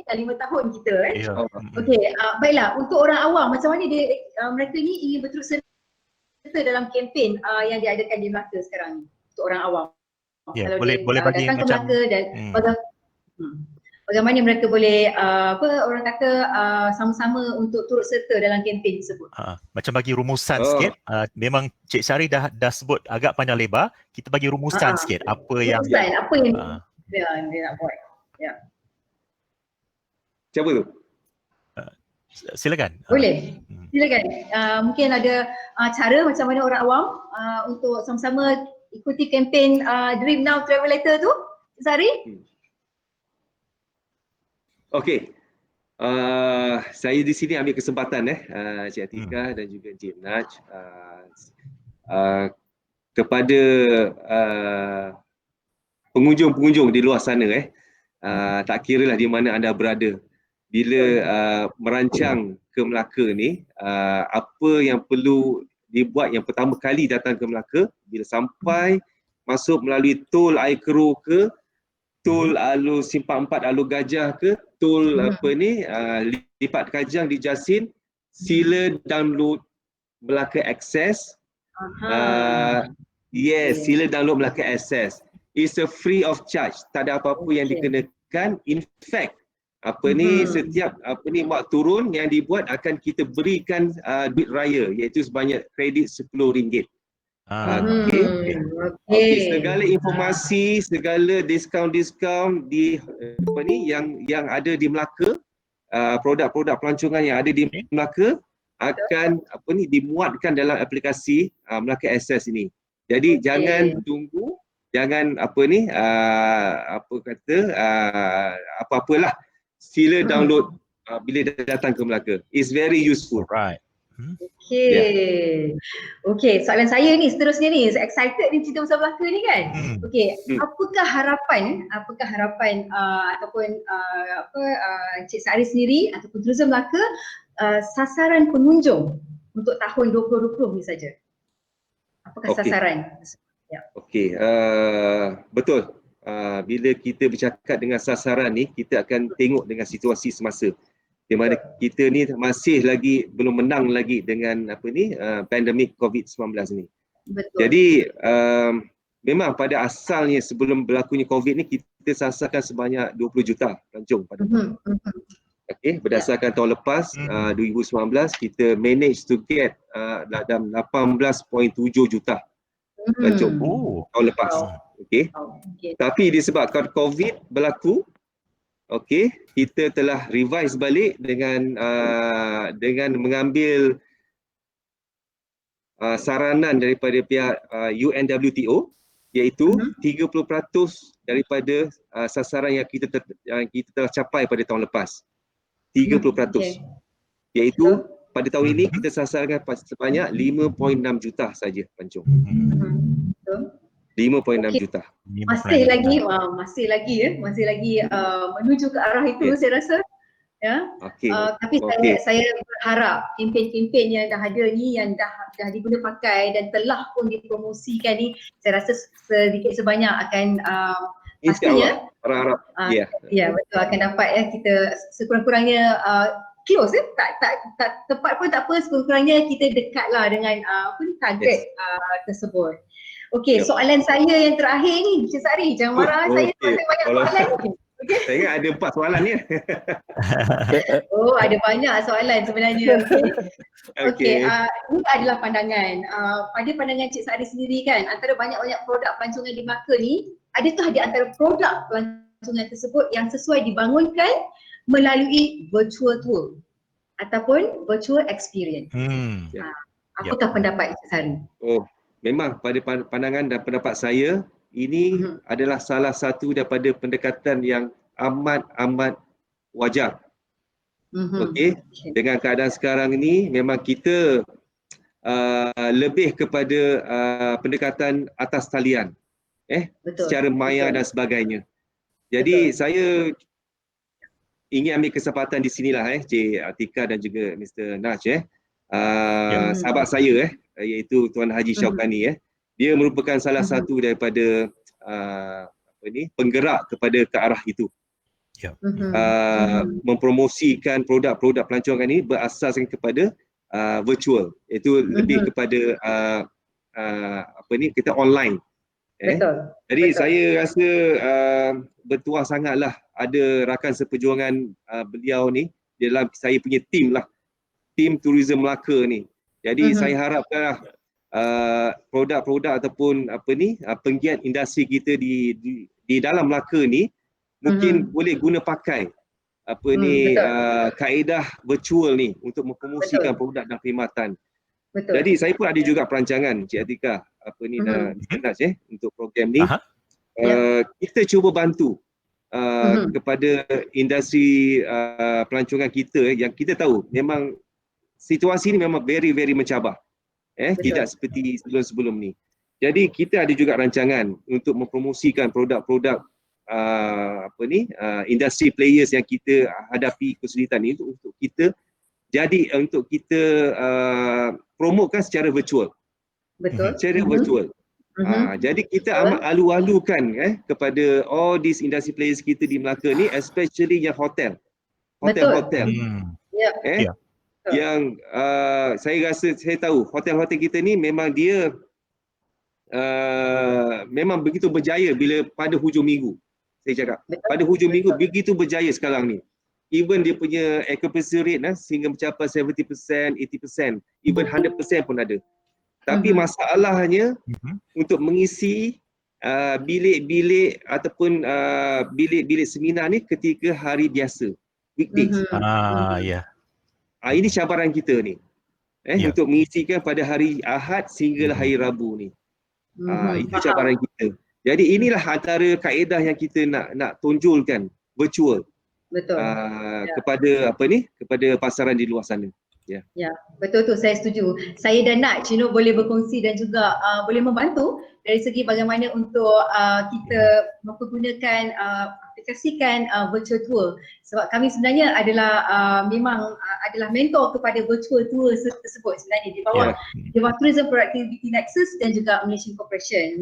dah 5 tahun kita baiklah, untuk orang awam macam mana mereka ni ingin berturut serta dalam kempen yang diadakan di Melaka sekarang ni untuk orang awam. Kalau boleh bagi datang ke macam Melaka dan bagaimana mereka boleh sama-sama untuk turut serta dalam kempen tersebut. Macam bagi rumusan sikit. Memang Cik Syari dah sebut agak panjang lebar. Kita bagi rumusan sikit apa yang dia nak buat. Siapa tu? Silakan. Boleh. Silakan. Mungkin ada cara macam mana orang awam untuk sama-sama ikuti kempen Dream Now Travel Later tu, Cik Sari? Okey. Saya di sini ambil kesempatan Cik Atika dan juga Encik Naj kepada pengunjung-pengunjung di luar sana tak kiralah di mana anda berada, bila merancang ke Melaka ni, apa yang perlu dibuat yang pertama kali datang ke Melaka, bila sampai masuk melalui tol Air Keruh ke, tol Alur Simpang 4 Alur Gajah ke, tol Lipat Kajang di Jasin, sila download Melaka Access. Sila download Melaka Access. It's a free of charge, tak ada apa-apa yang dikenakan. In fact, setiap mak turun yang dibuat akan kita berikan duit raya, iaitu sebanyak kredit RM10. Segala informasi, segala diskaun-diskaun di yang ada di Melaka, produk-produk pelancongan yang ada di Melaka akan dimuatkan dalam aplikasi Melaka Access ini. Jadi jangan tunggu, jangan apa-apalah, sila download bila datang ke Melaka. It's very useful. Right. Okey, soalan saya ni seterusnya ni, saya excited ni cerita pasal Melaka ni kan. Okey, apakah harapan ataupun Cik Sari sendiri ataupun Tourism Melaka sasaran pengunjung untuk tahun 2020 ni saja? Apakah sasaran? Okey, betul. Bila kita bercakap dengan sasaran ni, kita akan tengok dengan situasi semasa. Di mana kita ni masih lagi belum menang lagi dengan pandemik COVID-19 ni. Betul. Jadi memang pada asalnya sebelum berlakunya COVID ni, kita sasarkan sebanyak 20 juta pelancong pada tahun. Okey, berdasarkan tahun lepas 2019 kita manage to get dalam 18.7 juta pelancong tahun lepas. Okey. Tapi disebabkan COVID berlaku, okey, kita telah revise balik dengan mengambil saranan daripada pihak UNWTO, iaitu 30% daripada sasaran yang kita telah capai pada tahun lepas. 30%. Iaitu pada tahun ini kita sasarkan sebanyak 5.6 juta saja pelancong. 5.6 juta. Masih lagi menuju ke arah itu, saya rasa. Ya. Tapi saya berharap kempen-kempen yang dah ada ni, yang dah diguna pakai dan telah pun dipromosikan ni, saya rasa sedikit sebanyak akan pastinya harap ya betul akan dapat kita sekurang-kurangnya close tak tepat pun tak apa, sekurang-kurangnya kita dekatlah dengan target tersebut. Okey, soalan saya yang terakhir ni, Cik Sari, jangan marah saya pasal banyak soalan ni. Saya ingat ada 4 soalan ni. Oh, ada banyak soalan sebenarnya. Okey, ini adalah pandangan. Pada pandangan Cik Sari sendiri kan, antara banyak-banyak produk pelancongan di Melaka ni, adakah di antara produk pelancongan tersebut yang sesuai dibangunkan melalui virtual tour ataupun virtual experience? Apakah pendapat Cik Sari? Memang pada pandangan dan pendapat saya, ini adalah salah satu daripada pendekatan yang amat wajar. Okey, dengan keadaan sekarang ini memang kita lebih kepada pendekatan atas talian, secara maya dan sebagainya. Jadi saya ingin ambil kesempatan di sinilah Cik Atika dan juga Mr. Naj, sahabat saya iaitu Tuan Haji Syaukani, dia merupakan salah satu daripada penggerak kepada ke arah itu. Mempromosikan produk-produk pelancongan ini berasaskan kepada virtual, iaitu lebih kepada kita online. Betul. Jadi saya rasa bertuah sangatlah ada rakan seperjuangan beliau ni dalam saya punya tim Tourism Melaka ni. Jadi saya harapkanlah produk-produk ataupun penggiat industri kita di dalam Melaka ni mungkin boleh guna pakai kaedah virtual ni untuk mempromosikan produk dan perkhidmatan. Jadi saya pun ada juga perancangan Cik Atika untuk program ni. Kita cuba bantu kepada industri pelancongan kita yang kita tahu memang situasi ni memang very mencabar. Tidak seperti sebelum-sebelum ni. Jadi kita ada juga rancangan untuk mempromosikan produk-produk industri players yang kita hadapi kesulitan ini untuk kita promotekan secara virtual. Secara virtual. Jadi kita amat alu-alukan kepada all these industry players kita di Melaka ni, especially yang hotel. Yang saya tahu hotel-hotel kita ni memang dia memang begitu berjaya bila pada hujung minggu. Saya cakap pada hujung minggu begitu berjaya sekarang ni. Even dia punya occupancy rate sehingga mencapai 70%, 80%, even 100% pun ada. Tapi masalahnya untuk mengisi bilik-bilik ataupun bilik-bilik seminar ni ketika hari biasa, weekdays. Ini cabaran kita ni. Untuk mengisikan pada hari Ahad sehinggalah hari Rabu ni. Itu cabaran kita. Jadi inilah antara kaedah yang kita nak tonjolkan virtual. Kepada kepada pasaran di luar sana. Ya, betul tu, saya setuju. Saya dan Naj boleh berkongsi dan juga boleh membantu dari segi bagaimana untuk kita mempergunakan aplikasikan virtual tour. Sebab kami sebenarnya adalah memang adalah mentor kepada virtual tour tersebut sebenarnya di bawah Tourism Productivity Nexus dan juga Malaysian Corporation.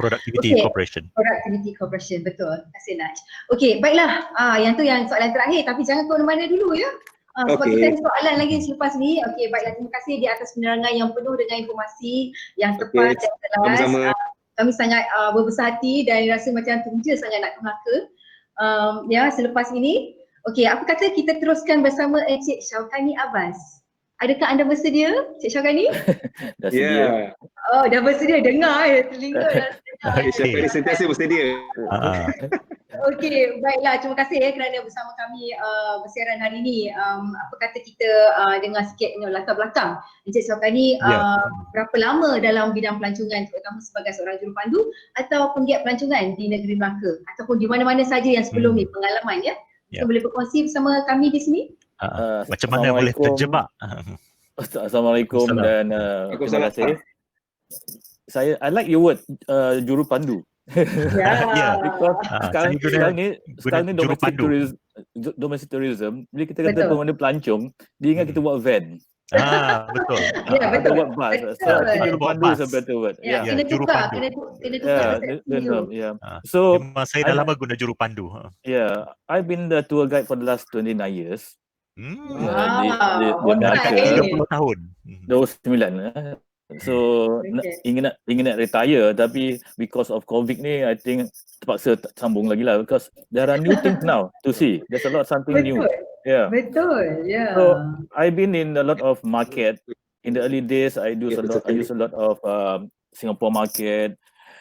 Productivity Corporation, betul. Terima kasih Naj. Okey, baiklah. Yang tu yang soalan terakhir, tapi jangan ke mana dulu ya. Sebab kita ada soalan lagi selepas ni. Okey, baiklah, terima kasih di atas penerangan yang penuh dengan informasi yang tepat dan jelas. Kami sangat berbesar hati dan rasa macam teruja sangat nak ke Melaka. Selepas ini. Okey, apa kata kita teruskan bersama Encik Syaukani Abbas. Adakah anda bersedia, Cik Syaukani? Dah sedia. Oh, dah bersedia. Dengar telinga dah Cik Syaukani sentiasa bersedia. Okey, baiklah. Terima kasih kerana bersama kami bersiaran hari ini. Apa kata kita dengar sikit latar belakang Encik Syaukani berapa lama dalam bidang pelancongan, terutama sebagai seorang jurupandu atau penggiat pelancongan di negeri Melaka ataupun di mana-mana saja yang sebelum ni pengalaman ya. So, boleh berkongsi bersama kami di sini? Macam mana boleh terjebak? Assalamualaikum dan terima kasih. I like your word jurupandu. Because sekarang ni domestic tourism, bila kita kata pemandu pelancong, dia ingat kita buat van. Betul. Kita buat bus. So jurupandu is a better word. Kena tukar. So saya dah lama guna jurupandu. I've been the tour guide for the last 29 years. Dekat 30 tahun. 29. So ingin nak retire, tapi because of COVID ni, I think terpaksa sambung lagi lah, because there are new things now to see. There's a lot something new. Betul. So I've been in a lot of market. In the early days, I use a lot of Singapore market.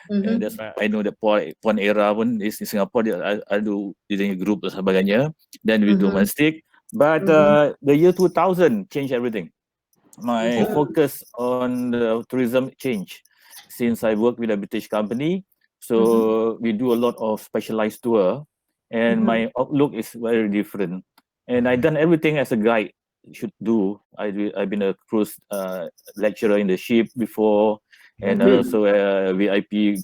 And that's why I know that Puan Era pun is in Singapore. I do leading a group dan sebagainya. Then we domestic. But the year 2000 changed everything. My focus on the tourism changed since I work with a British company. So we do a lot of specialized tour, and my outlook is very different. And I've done everything as a guide should do. I've been a cruise lecturer in the ship before, and also a VIP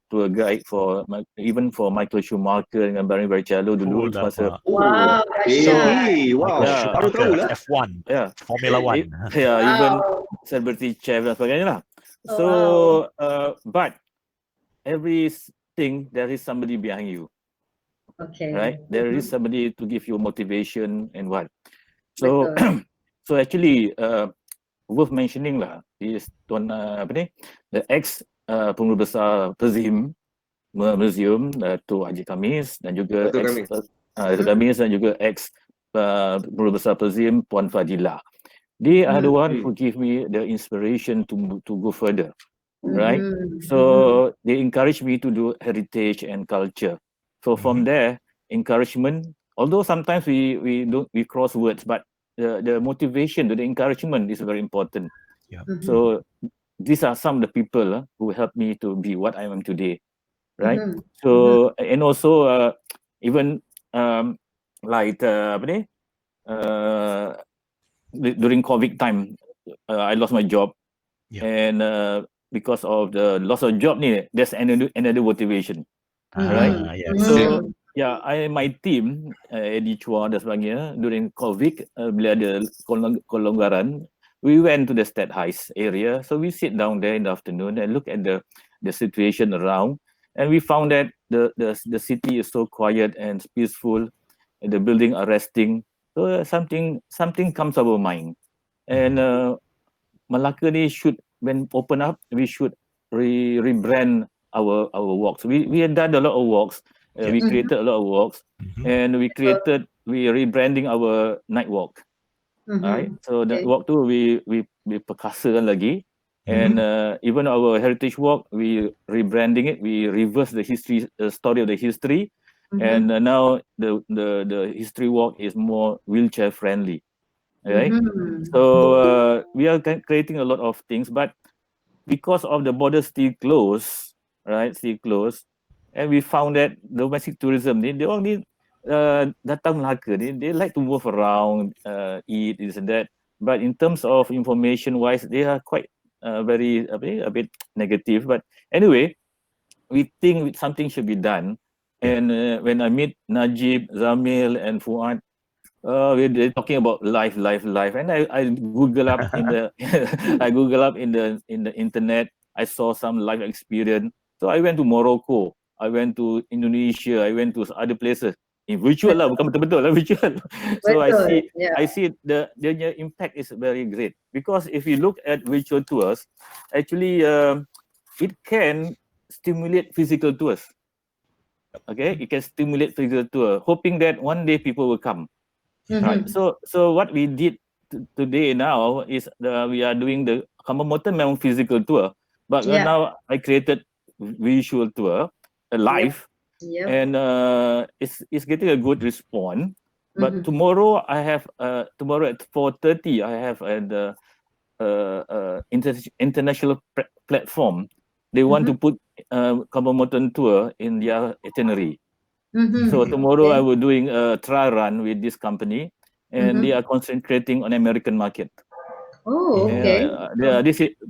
tour guide for Michael Schumacher dengan Barry Barrichello dulu masa. Wow, baru tahu lah. F1, Formula 1. Even celebrity chef dan sebagainya lah. So, but everything there is somebody behind you. Right? There is somebody to give you motivation and what. So, so actually, worth mentioning lah is the ex pengurus besar Pezim Museum, Tu Haji Kamis, dan juga Kamis dan juga ex pengurus besar Pezim Puan Fadilah. They are the one who give me the inspiration to go further, right? So they encourage me to do heritage and culture. So from there, encouragement although sometimes we cross words, but the motivation, the encouragement is very important. Yeah. So these are some of the people who helped me to be what I am today, right? So and also even like apa ni, during COVID time, I lost my job, and because of the loss of job ni, there's another motivation, right? Yes. So yeah, my team, Eddie Chua dan sebagainya, during COVID, bila ada kelonggaran, we went to the State Heights area. So we sit down there in the afternoon and look at the situation around, and we found that the city is so quiet and peaceful, and the building are resting. So something comes to our mind, and Malacca ni should, when open up, we should rebrand our walks. We had done a lot of walks. We created a lot of walks, and we rebranding our night walk. Right, so that walk too we perkasakan lagi, and even our heritage walk we rebranding it. We reverse the history, story of the history, and now the history walk is more wheelchair friendly. Right, so we are creating a lot of things, but because of the border still closed, right, and we found that domestic tourism, they only datang Melaka, they like to move around, eat, this and that. But in terms of information wise, they are quite a bit negative. But anyway, we think something should be done. And when I meet Najib, Zamil, and Fuad, they're talking about life, and I Google up in the I Google up in the internet. I saw some life experience. So I went to Morocco, I went to Indonesia, I went to other places in virtual lah, bukan betul-betul lah, virtual. So I see the impact is very great, because if you look at virtual tours, actually it can stimulate physical tours. Okay, it can stimulate physical tour, hoping that one day people will come. Right. So what we did today now is we are doing the Kamamotan memang physical tour, but now I created visual tour, live, and it's getting a good response. But tomorrow I have tomorrow at 4:30 I have an international platform. They want to put Kamamotan tour in their itinerary. So tomorrow I will doing a trial run with this company, and they are concentrating on American market. Oh, okay.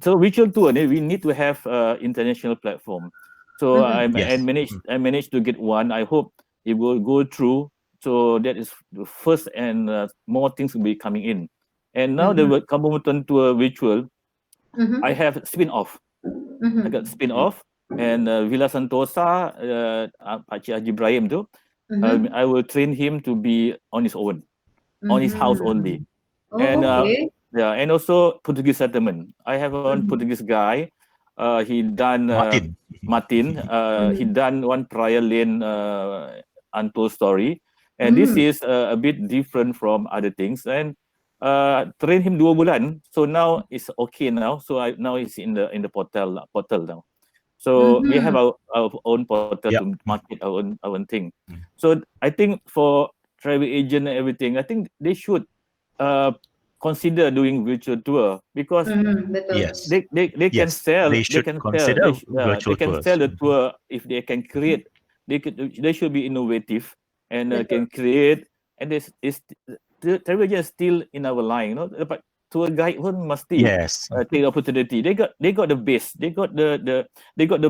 So virtual tour, we need to have international platform. So I managed to get one. I hope it will go through. So that is the first, and more things will be coming in. And now the Kamamotan tour virtual, I have spin-off. I got spin-off. And Villa Sentosa, Pakcik Haji Ibrahim tu, I will train him to be on his own, on his house only. And and also Portuguese settlement. I have one Portuguese guy. He done Martin. He done one trial lane untold story, and this is a bit different from other things. And train him 2 bulan. So now it's okay now. So now it's in the portal now. So we have our own portal to market our own thing. So I think for travel agent and everything, I think they should consider doing virtual tour, because they can sell. They can sell the tour if they can create. They should be innovative and can create. And travel agent is still in our line, but tour guide pun mesti take opportunity. They got the base. They got the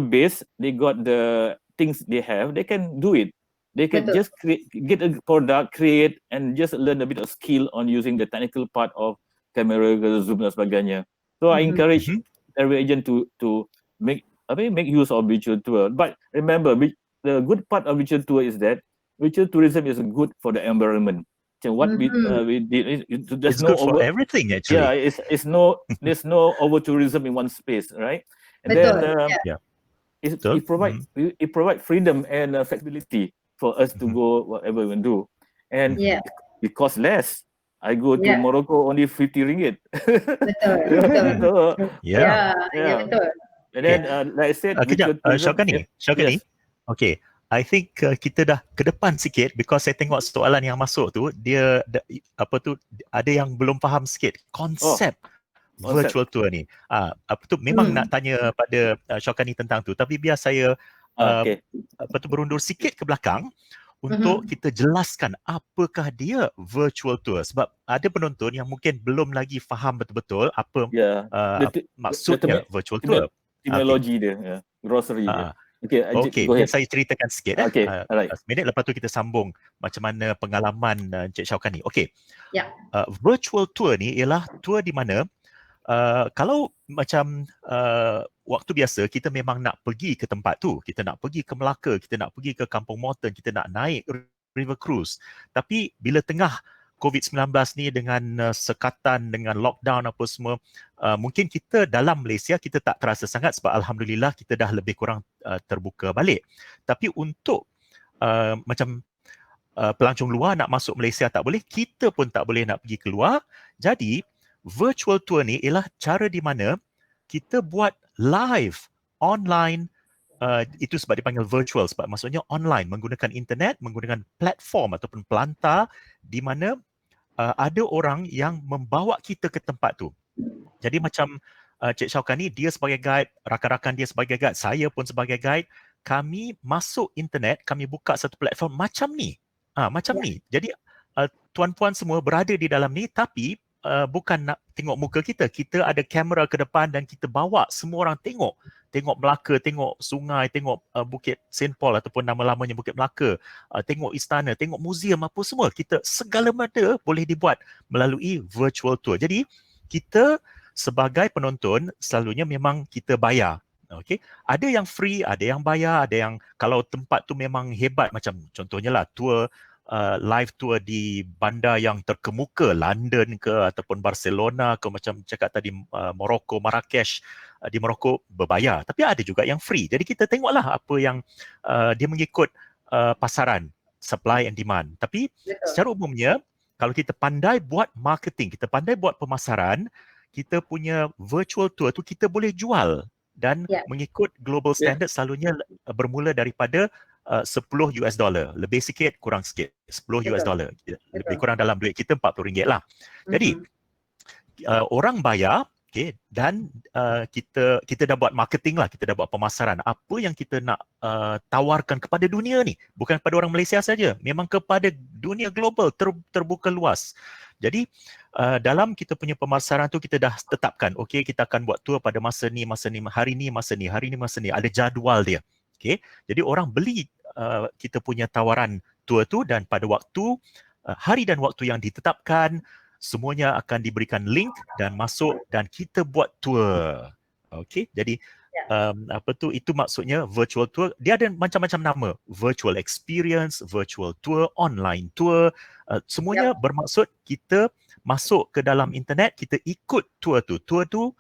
base. They got the things they have. They can do it. They can just get a product, create, and just learn a bit of skill on using the technical part of camera, zoom dan sebagainya. So I encourage travel agent to make use of virtual tour. But remember, the good part of virtual tour is that virtual tourism is good for the environment. So what we did, it's good for everything actually. Yeah, there's no over tourism in one space, right? And then it provide freedom and flexibility for us to go whatever we do, and it costs less. I go to Morocco only 50 ringgit. Betul. Yeah. And then like I said, Syakani. Okay. I think kita dah ke depan sikit because saya tengok soalan yang masuk tu dia ada yang belum faham sikit konsep virtual tour ni. Memang nak tanya pada Syokani tentang tu, tapi biar saya berundur sikit ke belakang untuk kita jelaskan apakah dia virtual tour, sebab ada penonton yang mungkin belum lagi faham betul-betul apa maksudnya virtual tour. Teknologi dia, grocery dia. Okey, go ahead. saya ceritakan sikit. Alright. Minit lepas tu kita sambung macam mana pengalaman Encik Syokani. Okey. Virtual tour ni ialah tour di mana kalau macam waktu biasa kita memang nak pergi ke tempat tu, kita nak pergi ke Melaka, kita nak pergi ke Kampung Mountain, kita nak naik river cruise. Tapi bila tengah COVID-19 ni dengan sekatan, dengan lockdown apa semua, mungkin kita dalam Malaysia kita tak terasa sangat sebab Alhamdulillah kita dah lebih kurang terbuka balik. Tapi untuk macam pelancong luar nak masuk Malaysia tak boleh, kita pun tak boleh nak pergi keluar. Jadi virtual tour ni ialah cara di mana kita buat live online. Itu sebab dipanggil virtual, sebab maksudnya online, menggunakan internet, menggunakan platform ataupun pelantar di mana ada orang yang membawa kita ke tempat tu. Jadi macam Cik Syokani, dia sebagai guide, rakan-rakan dia sebagai guide, saya pun sebagai guide, kami masuk internet, kami buka satu platform macam ni. Ni. Jadi tuan-puan semua berada di dalam ni, tapi bukan nak tengok muka kita. Kita ada kamera ke depan dan kita bawa semua orang tengok Melaka, tengok sungai, tengok Bukit St. Paul ataupun nama-lamanya Bukit Melaka, tengok istana, tengok muzium apa semua. Kita segala mata boleh dibuat melalui virtual tour. Jadi kita sebagai penonton selalunya memang kita bayar. Okey, ada yang free, ada yang bayar, ada yang kalau tempat tu memang hebat, macam contohnya lah tour live tour di bandar yang terkemuka, London ke ataupun Barcelona ke, macam cakap tadi Morocco, Marrakesh di Morocco berbayar, tapi ada juga yang free. Jadi kita tengoklah apa yang dia mengikut pasaran, supply and demand. Tapi secara umumnya kalau kita pandai buat marketing, kita pandai buat pemasaran, kita punya virtual tour tu kita boleh jual dan mengikut global standard selalunya bermula daripada $10, lebih sikit kurang sikit, $10, lebih kurang dalam duit kita RM40 lah. Jadi orang bayar, dan kita dah buat marketing lah, kita dah buat pemasaran apa yang kita nak tawarkan kepada dunia ni, bukan kepada orang Malaysia saja, memang kepada dunia global, terbuka luas. Jadi dalam kita punya pemasaran tu kita dah tetapkan, kita akan buat tour pada masa ni, hari ni, hari ni, ada jadual dia. Jadi orang beli kita punya tawaran tour tu, dan pada waktu hari dan waktu yang ditetapkan, semuanya akan diberikan link dan masuk dan kita buat tour. Jadi itu maksudnya virtual tour. Dia ada macam-macam nama, virtual experience, virtual tour, online tour, semuanya bermaksud kita masuk ke dalam internet, kita ikut tour tu. Tour tu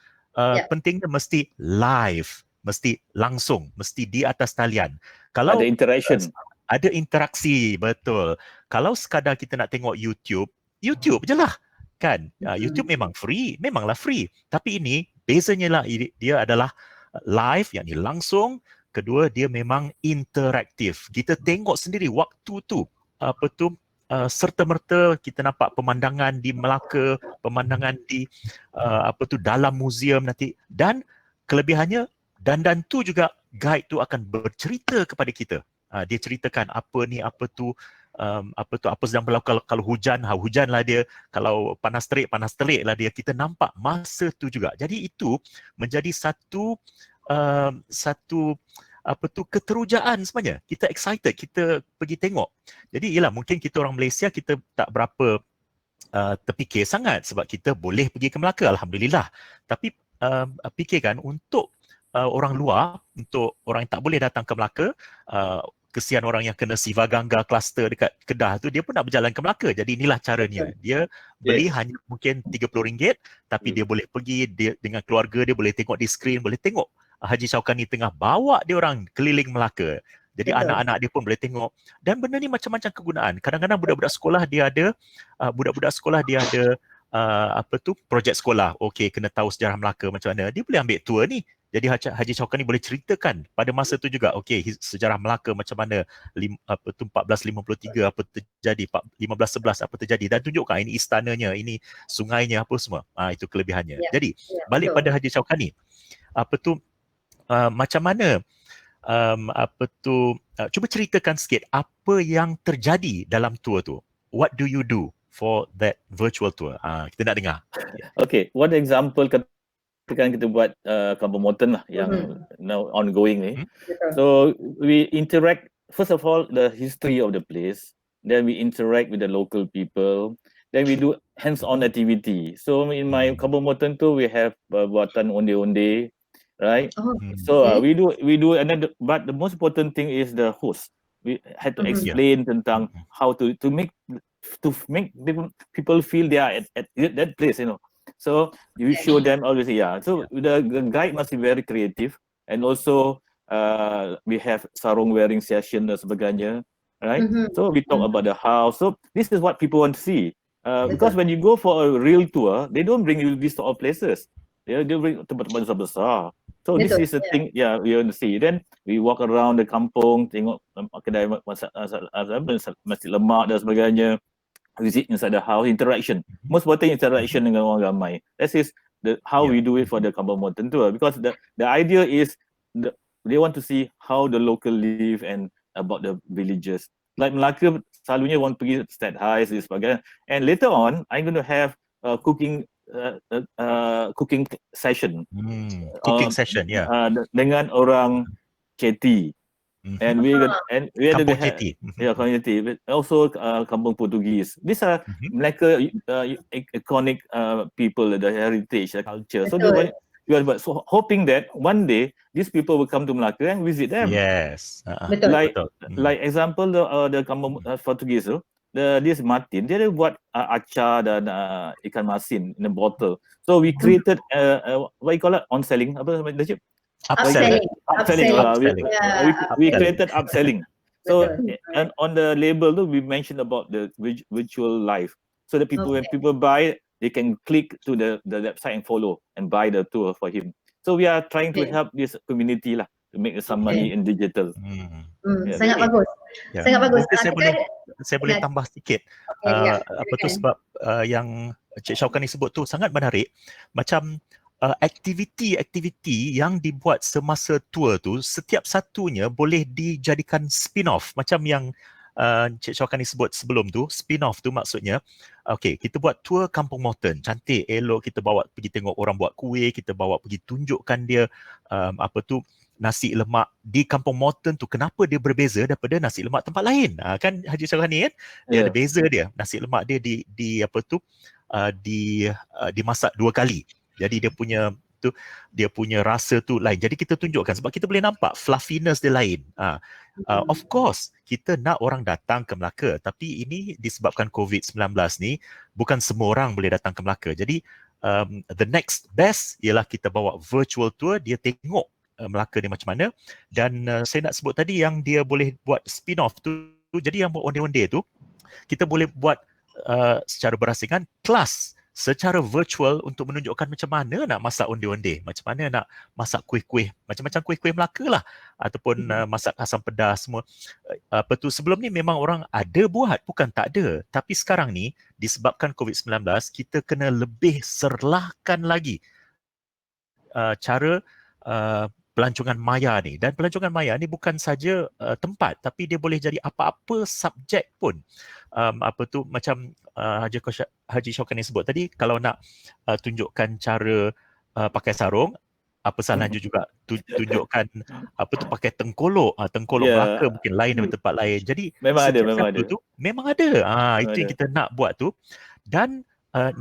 pentingnya mesti live, mesti langsung, mesti di atas talian. Kalau ada interaction, ada interaksi, betul. Kalau sekadar kita nak tengok YouTube je lah kan. YouTube memang free, memanglah free. Tapi ini bezanya lah, dia adalah live, yakni langsung. Kedua, dia memang interaktif. Kita tengok sendiri waktu tu, serta-merta kita nampak pemandangan di Melaka, pemandangan di dalam muzium nanti, dan kelebihannya dan tu juga guide tu akan bercerita kepada kita. Dia ceritakan apa tu apa sedang berlaku. Kalau hujan lah dia, kalau panas terik lah dia. Kita nampak masa tu juga. Jadi itu menjadi satu keterujaan sebenarnya. Kita excited, kita pergi tengok. Jadi ialah mungkin kita orang Malaysia kita tak berapa terfikir sangat sebab kita boleh pergi ke Melaka, Alhamdulillah. Tapi fikirkan untuk orang luar, untuk orang yang tak boleh datang ke Melaka, kesian orang yang kena Siva Gangga cluster dekat Kedah tu, dia pun nak berjalan ke Melaka. Jadi inilah caranya. Dia beli hanya mungkin RM30, tapi dia boleh pergi dengan keluarga dia, boleh tengok di skrin, boleh tengok Haji Syokani tengah bawa dia orang keliling Melaka. Jadi anak-anak dia pun boleh tengok. Dan benda ni macam-macam kegunaan. Kadang-kadang budak-budak sekolah dia ada projek sekolah. Kena tahu sejarah Melaka macam mana. Dia boleh ambil tour ni. Jadi Haji Chaukan ni boleh ceritakan pada masa tu juga, okey, sejarah Melaka macam mana, 1453 apa terjadi, 1511 apa terjadi, dan tunjukkan ini istananya, ini sungainya, apa semua. Itu kelebihannya. Jadi balik pada Haji Chaukan ni, macam mana cuba ceritakan sikit apa yang terjadi dalam tour tu. What do you do for that virtual tour? Kita nak dengar. Okay, one example kan kita buat Kampung Moten lah yang now ongoing ni. So we interact, first of all the history of the place, then we interact with the local people, then we do hands-on activity. So in my Kampung Moten tu we have buatan onde-onde, right? So we do another, but the most important thing is the host. We had to explain tentang how to make people feel they are at that place, you know. So you show them always, so the guide must be very creative, and also we have sarung wearing session dan sebagainya, right? So we talk about the house. So this is what people want to see, because when you go for a real tour, they don't bring you these sort of places. They bring tempat-tempat besar. So this is the thing, we want to see. Then we walk around the kampung, tengok kedai masjid lemak dan sebagainya. Visit inside the house, interaction. Most important interaction dengan orang ramai. That is how we do it for the Kampung Moten tour, because the idea is they want to see how the local live and about the villages. Like Melaka, selalunya orang pergi State High dan sebagainya. And later on, I'm going to have cooking session. Cooking session, dengan orang Chetty. And we had Kampung Chetty. Community, also Kampung Portugese. These are Melaka iconic people, the heritage, the culture. So we are hoping that one day these people will come to Melaka and visit them. Yes. Like example, the Kampung Portugese, this Martin, dia buat acar dan ikan masin in a bottle. So we created what you call it, on selling, apa Najib? Upselling. We created upselling. So and on the label, we mentioned about the virtual life, so that people, when people buy, they can click to the website and follow and buy the tour for him. So we are trying to help this community lah to make some money in digital. Sangat bagus. Sangat bagus. Saya boleh tambah sikit. Sebab yang Cik Chaukan ni sebut tu sangat menarik. Macam aktiviti yang dibuat semasa tour tu, setiap satunya boleh dijadikan spin-off. Macam yang Cik Chaukan ni sebut sebelum tu, spin-off tu maksudnya, kita buat tour Kampung Moten, cantik, elok, kita bawa pergi tengok orang buat kuih, kita bawa pergi tunjukkan dia nasi lemak di Kampung Moten tu, kenapa dia berbeza daripada nasi lemak tempat lain. Kan Haji Chaukan ni kan, dia ada beza dia, nasi lemak dia dimasak 2 kali. Jadi dia punya rasa tu lain. Jadi kita tunjukkan sebab kita boleh nampak fluffiness dia lain. Of course, kita nak orang datang ke Melaka, tapi ini disebabkan COVID-19 ni, bukan semua orang boleh datang ke Melaka. Jadi the next best ialah kita bawa virtual tour, dia tengok Melaka ni macam mana. Dan saya nak sebut tadi yang dia boleh buat spin-off tu. Jadi yang buat onde-onde tu, kita boleh buat secara berasingan kelas secara virtual untuk menunjukkan macam mana nak masak onde-onde, macam mana nak masak kuih-kuih, macam-macam kuih-kuih Melaka lah, ataupun masak asam pedas semua. Sebelum ni memang orang ada buat, bukan tak ada. Tapi sekarang ni disebabkan COVID-19, kita kena lebih serlahkan lagi cara pelancongan maya ni. Dan pelancongan maya ni bukan saja tempat, tapi dia boleh jadi apa-apa subjek pun. Macam Haji Chaukan ni sebut tadi, kalau nak tunjukkan cara pakai sarung, apa salahnya juga tunjukkan pakai tengkolok. Melaka mungkin lain daripada tempat lain. Jadi memang ada. Tu memang ada. Itu yang kita nak buat tu. Dan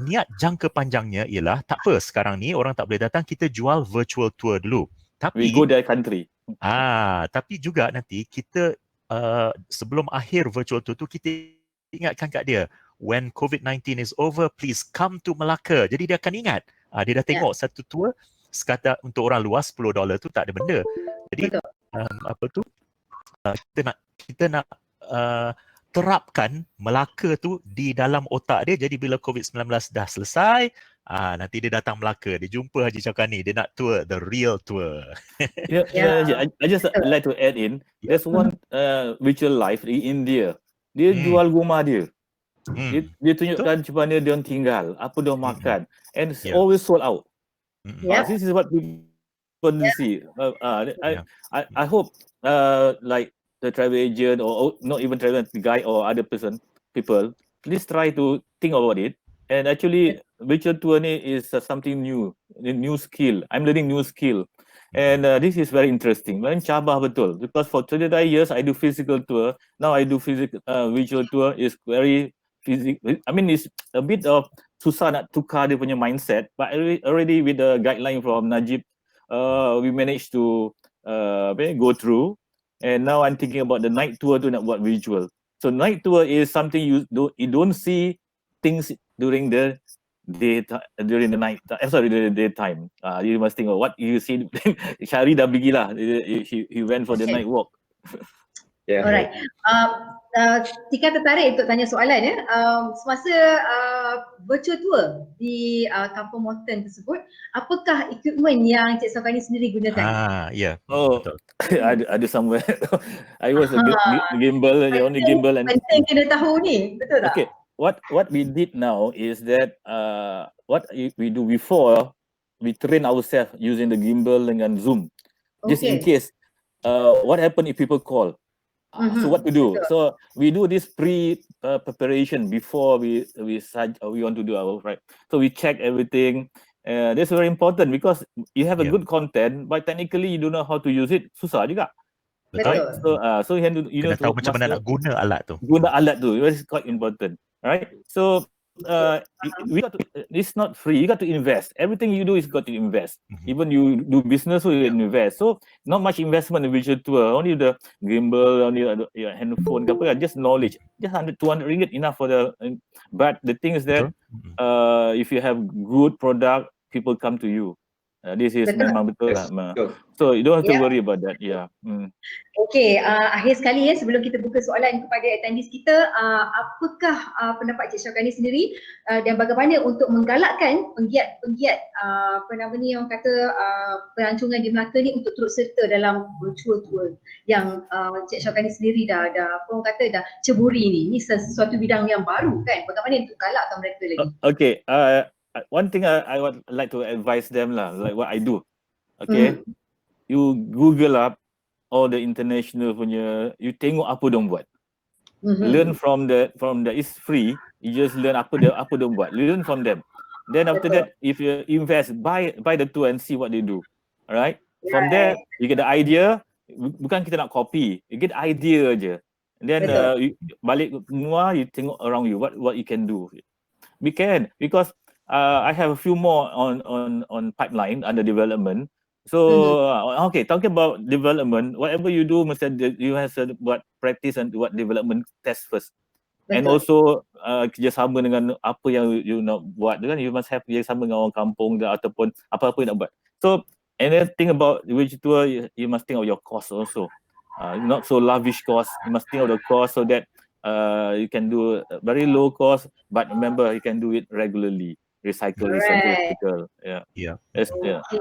niat jangka panjangnya ialah tak apa, sekarang ni orang tak boleh datang, kita jual virtual tour dulu. Tapi we go their country. Tapi juga nanti kita sebelum akhir virtual tour tu, kita ingatkan kat dia, when COVID-19 is over, please come to Melaka. Jadi dia akan ingat. Dia dah tengok satu tour sekadar untuk orang luar $10 tu tak ada benda. Jadi kita nak terapkan Melaka tu di dalam otak dia. Jadi bila COVID-19 dah selesai, nanti dia datang Melaka, dia jumpa Haji Syafqani, dia nak tour, the real tour. I just like to add in, there's one virtual life in India. Dia jual rumah dia. Dia tunjukkan macam mana dia tinggal, apa dia makan, and it's always sold out. This is what people see. I hope like the travel agent or not even travel guide or other people, please try to think about it. And actually, virtual tour is something new, a new skill. I'm learning new skill. And this is very interesting. Mencabar betul. Because for 29 years, I do physical tour. Now I do virtual tour. Is very physical. I mean, it's a bit of susah nak tukar dia punya mindset. But already with the guideline from Najib, we managed to go through. And now I'm thinking about the night tour to nak buat visual. So night tour is something you don't see things during the during the night. Sorry, the daytime. You must think of what you see. Syahri dah pergi lah. He went for the night walk. Alright. Tika tertarik untuk tanya soalan ya. Semasa virtual tour di Kampung Mountain tersebut, apakah equipment yang Cik Syafqani sendiri gunakan? Betul. Ada somewhere. I was a gimbal, the only gimbal. And penting kena tahu ni, betul tak? Okay, what we did now is that what we do before, we train ourselves using the gimbal dengan Zoom, just in case. What happen if people call? So what to do? So we do this preparation before we want to do our right. So we check everything. That's very important because you have a good content, but technically you don't know how to use it. Susah juga. Betul. Right? So you know tahu macam mana nak guna alat tu. Guna alat tu, it is quite important, right? So it's not free. You got to invest. Everything you do is got to invest. Even you do business, so you invest. So not much investment in virtual tour. Only the gimbal, only your handphone, just knowledge. Just 100-200 ringgit enough for the. But the thing is that if you have good product, people come to you. This is memang betul lah. So you don't have to worry about that. Okay, akhir sekali ya sebelum kita buka soalan kepada attendees kita, apakah pendapat Cik Syafqani sendiri dan bagaimana untuk menggalakkan penggiat apa nama ni orang kata pelancongan di Melaka ni untuk turut serta dalam virtual tour yang Cik Syafqani sendiri dah orang kata dah ceburi ni sesuatu bidang yang baru kan, bagaimana untuk galakkan mereka lagi? Okay, one thing I would like to advise them lah, like what I do. Okay, you Google up all the international punya, you tengok apa dong buat. Learn from the it's free. You just learn apa dong buat. Learn from them. Then after that, if you invest, buy the tour and see what they do. Alright. From there, you get the idea. Bukan kita nak copy. You get idea aja. And then you balik semua, you tengok around you what you can do. We can because I have a few more on pipeline under development. So okay, talking about development, whatever you do, you have to buat practice and buat development test first. And also kerjasama dengan apa yang you nak buat kan, you must have kerjasama dengan orang kampung ataupun apa-apa yang nak buat. So anything about which tour, you must think of your cost also. Not so lavish cost. You must think of the cost so that you can do very low cost, but remember you can do it regularly. Recycle.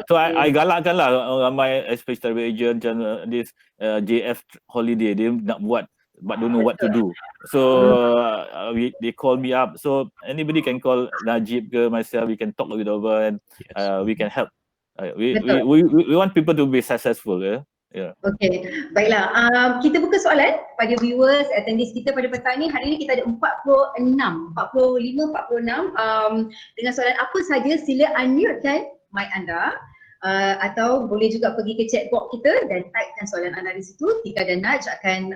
So I galakkan lah my especially travel agent and this JF holiday, dia nak buat but don't know what to do. So they call me up. So anybody can call Najib ke myself. We can talk with over and we can help. We want people to be successful. Okay, baiklah. Kita buka soalan pada viewers, attendees kita pada petang ni. Hari ni kita ada 45, 46 dengan soalan apa saja, sila unmute-kan mic anda atau boleh juga pergi ke chat box kita dan typekan soalan anda di situ. Tika dan Naj akan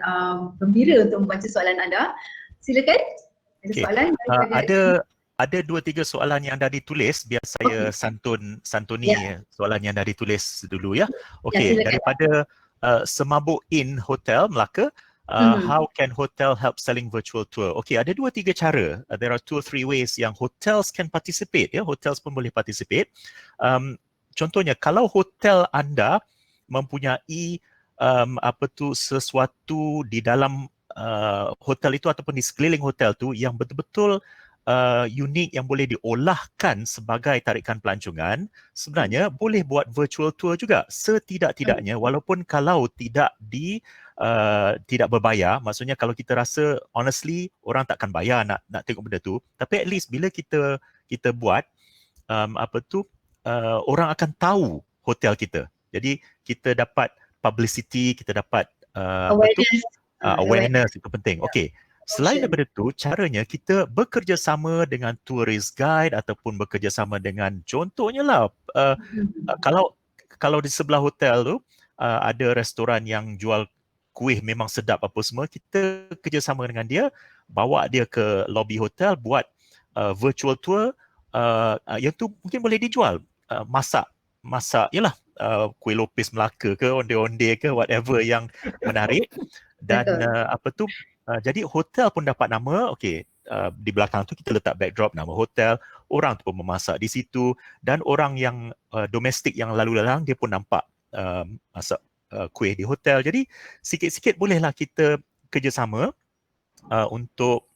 gembira untuk membaca soalan anda. Silakan. Ada soalan? Ada 2-3 soalan yang dah ditulis, biar saya santuni soalan yang dah ditulis dulu ya. Okey, daripada Semabuk Inn Hotel Melaka, how can hotel help selling virtual tour? Okey, ada 2-3 cara. There are 2 or 3 ways yang hotels can participate ya. Hotels pun boleh participate. Contohnya kalau hotel anda mempunyai sesuatu di dalam hotel itu ataupun di sekeliling hotel tu yang betul-betul unik yang boleh diolahkan sebagai tarikan pelancongan, sebenarnya boleh buat virtual tour juga setidak-tidaknya, walaupun kalau tidak berbayar. Maksudnya kalau kita rasa honestly orang takkan bayar nak tengok benda tu, tapi at least bila kita buat orang akan tahu hotel kita. Jadi kita dapat publicity, kita dapat awareness itu penting. Okey. Selain daripada tu, caranya kita bekerjasama dengan tourist guide ataupun bekerjasama dengan, contohnya lah, kalau di sebelah hotel tu ada restoran yang jual kuih memang sedap apa semua, kita kerjasama dengan dia, bawa dia ke lobby hotel, buat virtual tour yang tu mungkin boleh dijual. Masak yalah, kuih lopis Melaka ke, onde-onde ke, whatever yang menarik. Dan jadi hotel pun dapat nama. Okey, di belakang tu kita letak backdrop nama hotel, orang tu pun memasak di situ, dan orang yang domestik yang lalu lalang dia pun nampak masak kuih di hotel. Jadi sikit-sikit bolehlah kita kerjasama untuk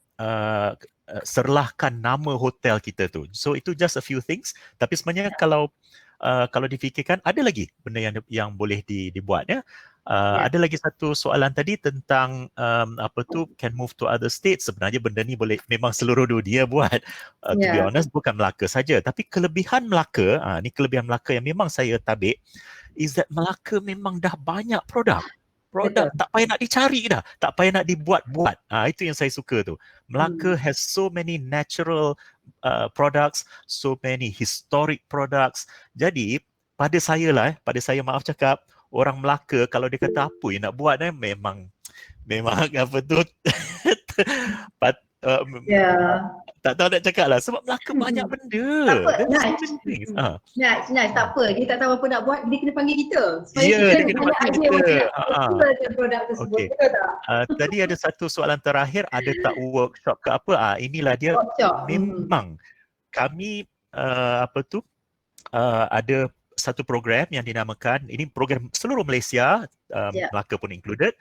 serlahkan nama hotel kita tu. So itu just a few things, tapi sebenarnya kalau difikirkan ada lagi benda yang boleh dibuat ya. Ada lagi satu soalan tadi tentang can move to other states. Sebenarnya benda ni boleh memang seluruh dunia buat. To be honest, bukan Melaka saja, tapi kelebihan Melaka, ni kelebihan Melaka yang memang saya tabik, is that Melaka memang dah banyak produk. Tak payah nak dicari dah, tak payah nak dibuat-buat. Itu yang saya suka tu. Melaka has so many natural products, so many historic products. Jadi pada saya maaf cakap, orang Melaka kalau dia kata apa yang nak buat memang apa tu tak tahu nak cakap lah, sebab Melaka banyak benda. Nice, tak apa. Dia tak tahu apa nak buat, dia kena panggil kita. Dia kena panggil kita. Produk tersebut. Okay. Tadi ada satu soalan terakhir, ada tak workshop ke apa? Inilah dia. Memang kami ada satu program yang dinamakan, ini program seluruh Malaysia, Melaka pun included,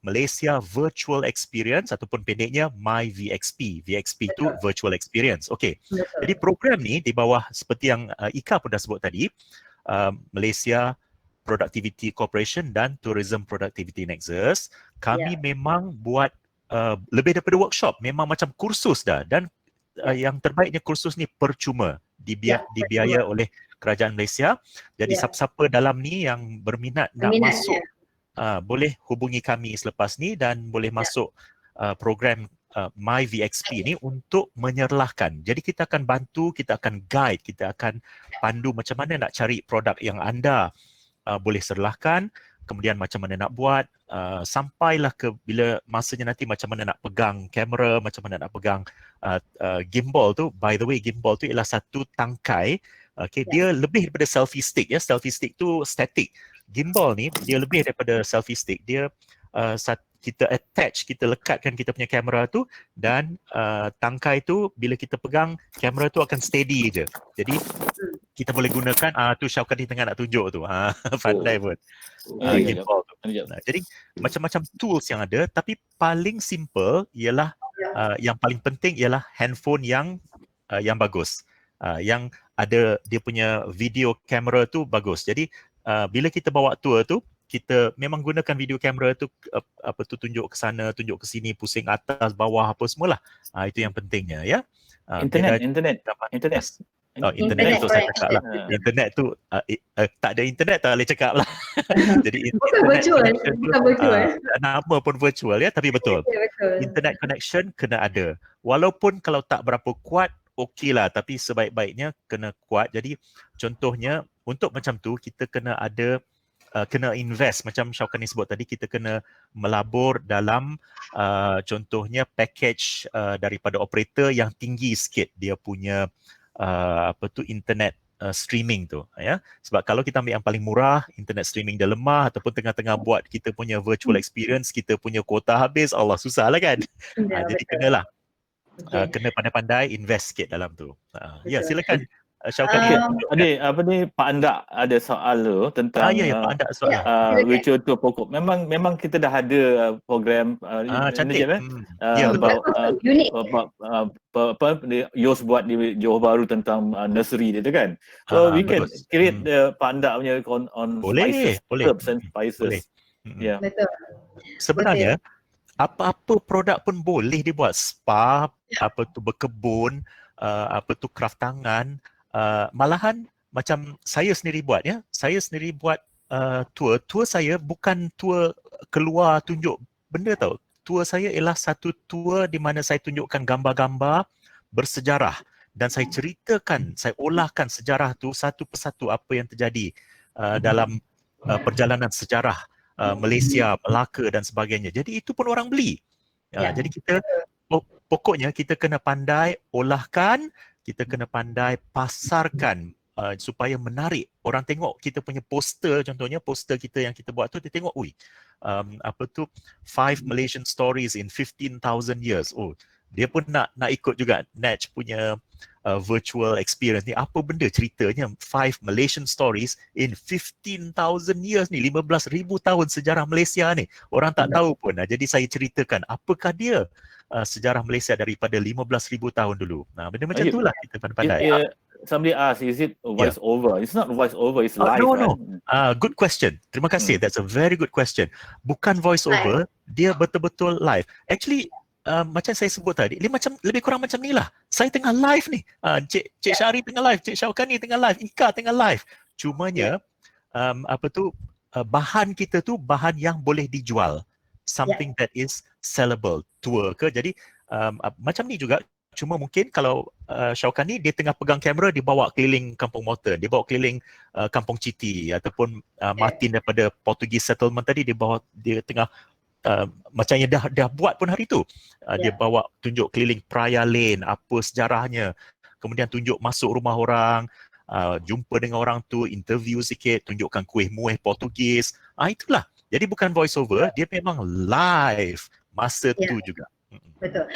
Malaysia Virtual Experience ataupun pendeknya MyVXP. VXP itu Virtual Experience. Okey. Jadi program ni di bawah seperti yang Ika pun dah sebut tadi, Malaysia Productivity Corporation dan Tourism Productivity Nexus, kami memang buat lebih daripada workshop, memang macam kursus dah, dan yang terbaiknya kursus ni percuma, dibiaya oleh Kerajaan Malaysia. Jadi siapa-siapa dalam ni yang berminat nak masuk, boleh hubungi kami selepas ni dan boleh masuk program MyVXP ni untuk menyerlahkan. Jadi kita akan bantu, kita akan guide, kita akan pandu macam mana nak cari produk yang anda boleh serlahkan, kemudian macam mana nak buat, sampailah ke bila masanya nanti macam mana nak pegang kamera, macam mana nak pegang gimbal tu. By the way, gimbal tu ialah satu tangkai. Okay, dia lebih daripada selfie stick ya. Selfie stick tu static. Gimbal ni dia lebih daripada selfie stick. Dia kita attach, kita lekatkan kita punya kamera tu, dan tangkai tu bila kita pegang, kamera tu akan steady je. Jadi kita boleh gunakan tu Syauqati tengah nak tunjuk tu. Pandai pun. Gimbal tu. Jadi macam-macam tools yang ada, tapi paling simple ialah yang paling penting ialah handphone yang bagus. Yang ada dia punya video kamera tu bagus. Jadi bila kita bawa tour tu, kita memang gunakan video kamera tu, tunjuk ke sana, tunjuk ke sini, pusing atas, bawah, apa semualah. Itu yang pentingnya ya. Internet. Internet tu saya cakap lah. Internet tu tak ada internet tak boleh cakap lah. Jadi bukan virtual. Nama pun virtual ya, tapi betul. Internet connection kena ada. Walaupun kalau tak berapa kuat, okey lah, tapi sebaik-baiknya kena kuat. Jadi contohnya untuk macam tu kita kena ada kena invest, macam Syauqati sebut tadi, kita kena melabur dalam contohnya package daripada operator yang tinggi sikit dia punya internet streaming tu ya. Sebab kalau kita ambil yang paling murah, internet streaming dia lemah, ataupun tengah-tengah buat kita punya virtual experience, kita punya kuota habis, Allah susah lah kan. Jadi kenalah kena pandai-pandai invest sikit dalam tu. Ya, silakan Syauqani. Adik, apa ni, Pak Andak ada soal tu tentang Ya, Pak Andak soalan. virtual tour pokok. Memang kita dah ada program Cantik. Najib, Ya, betul. Unik. apa Yos buat di Johor Bahru tentang nursery dia tu kan. So we can bagus. create Pak Andak punya on Boleh, spices, boleh. herbs and spices. Boleh. Yeah. Betul. Sebenarnya apa-apa produk pun boleh dibuat. Spa, apa tu berkebun, apa tu craft tangan, malahan macam saya sendiri buat ya. Saya sendiri buat tour. Tour saya bukan tour keluar tunjuk benda tau. Tour saya ialah satu tour di mana saya tunjukkan gambar-gambar bersejarah dan saya ceritakan, saya olahkan sejarah tu satu persatu apa yang terjadi dalam perjalanan sejarah Malaysia, Melaka dan sebagainya. Jadi itu pun orang beli. Jadi kita pokoknya kita kena pandai olahkan, kita kena pandai pasarkan supaya menarik. Orang tengok kita punya poster, contohnya poster kita yang kita buat tu, dia tengok, apa tu, 5 Malaysian stories in 15,000 years. Dia pun nak ikut juga Natch punya virtual experience ni. Apa benda ceritanya 5 Malaysian stories in 15,000 years ni, 15,000 tahun sejarah Malaysia ni. Orang tak tahu pun. Jadi saya ceritakan apakah dia sejarah Malaysia daripada 15,000 tahun dulu. Benda macam itulah kita pandai-pandai. Somebody asked, is it voice over? It's not voice over, it's live. No. Good question. Terima kasih. That's a very good question. Bukan voice over, dia betul-betul live. Actually, macam saya sebut tadi, lebih kurang macam ni lah. Saya tengah live ni. Cik Syahri tengah live, Cik Syauqani tengah live, Ika tengah live. Cumanya bahan kita tu bahan yang boleh dijual. Something that is sellable, tour ke. Jadi macam ni juga. Cuma mungkin kalau Syauqani dia tengah pegang kamera, dia bawa keliling Kampung Motor, dia bawa keliling Kampung Citi, ataupun Martin daripada Portugese Settlement tadi, dia tengah macamnya dah buat pun hari tu. Dia bawa tunjuk keliling Praya Lane, apa sejarahnya. Kemudian tunjuk masuk rumah orang, jumpa dengan orang tu, interview sikit, tunjukkan kuih muih Portugis. Itulah. Jadi bukan voice over, dia memang live masa tu juga. Betul.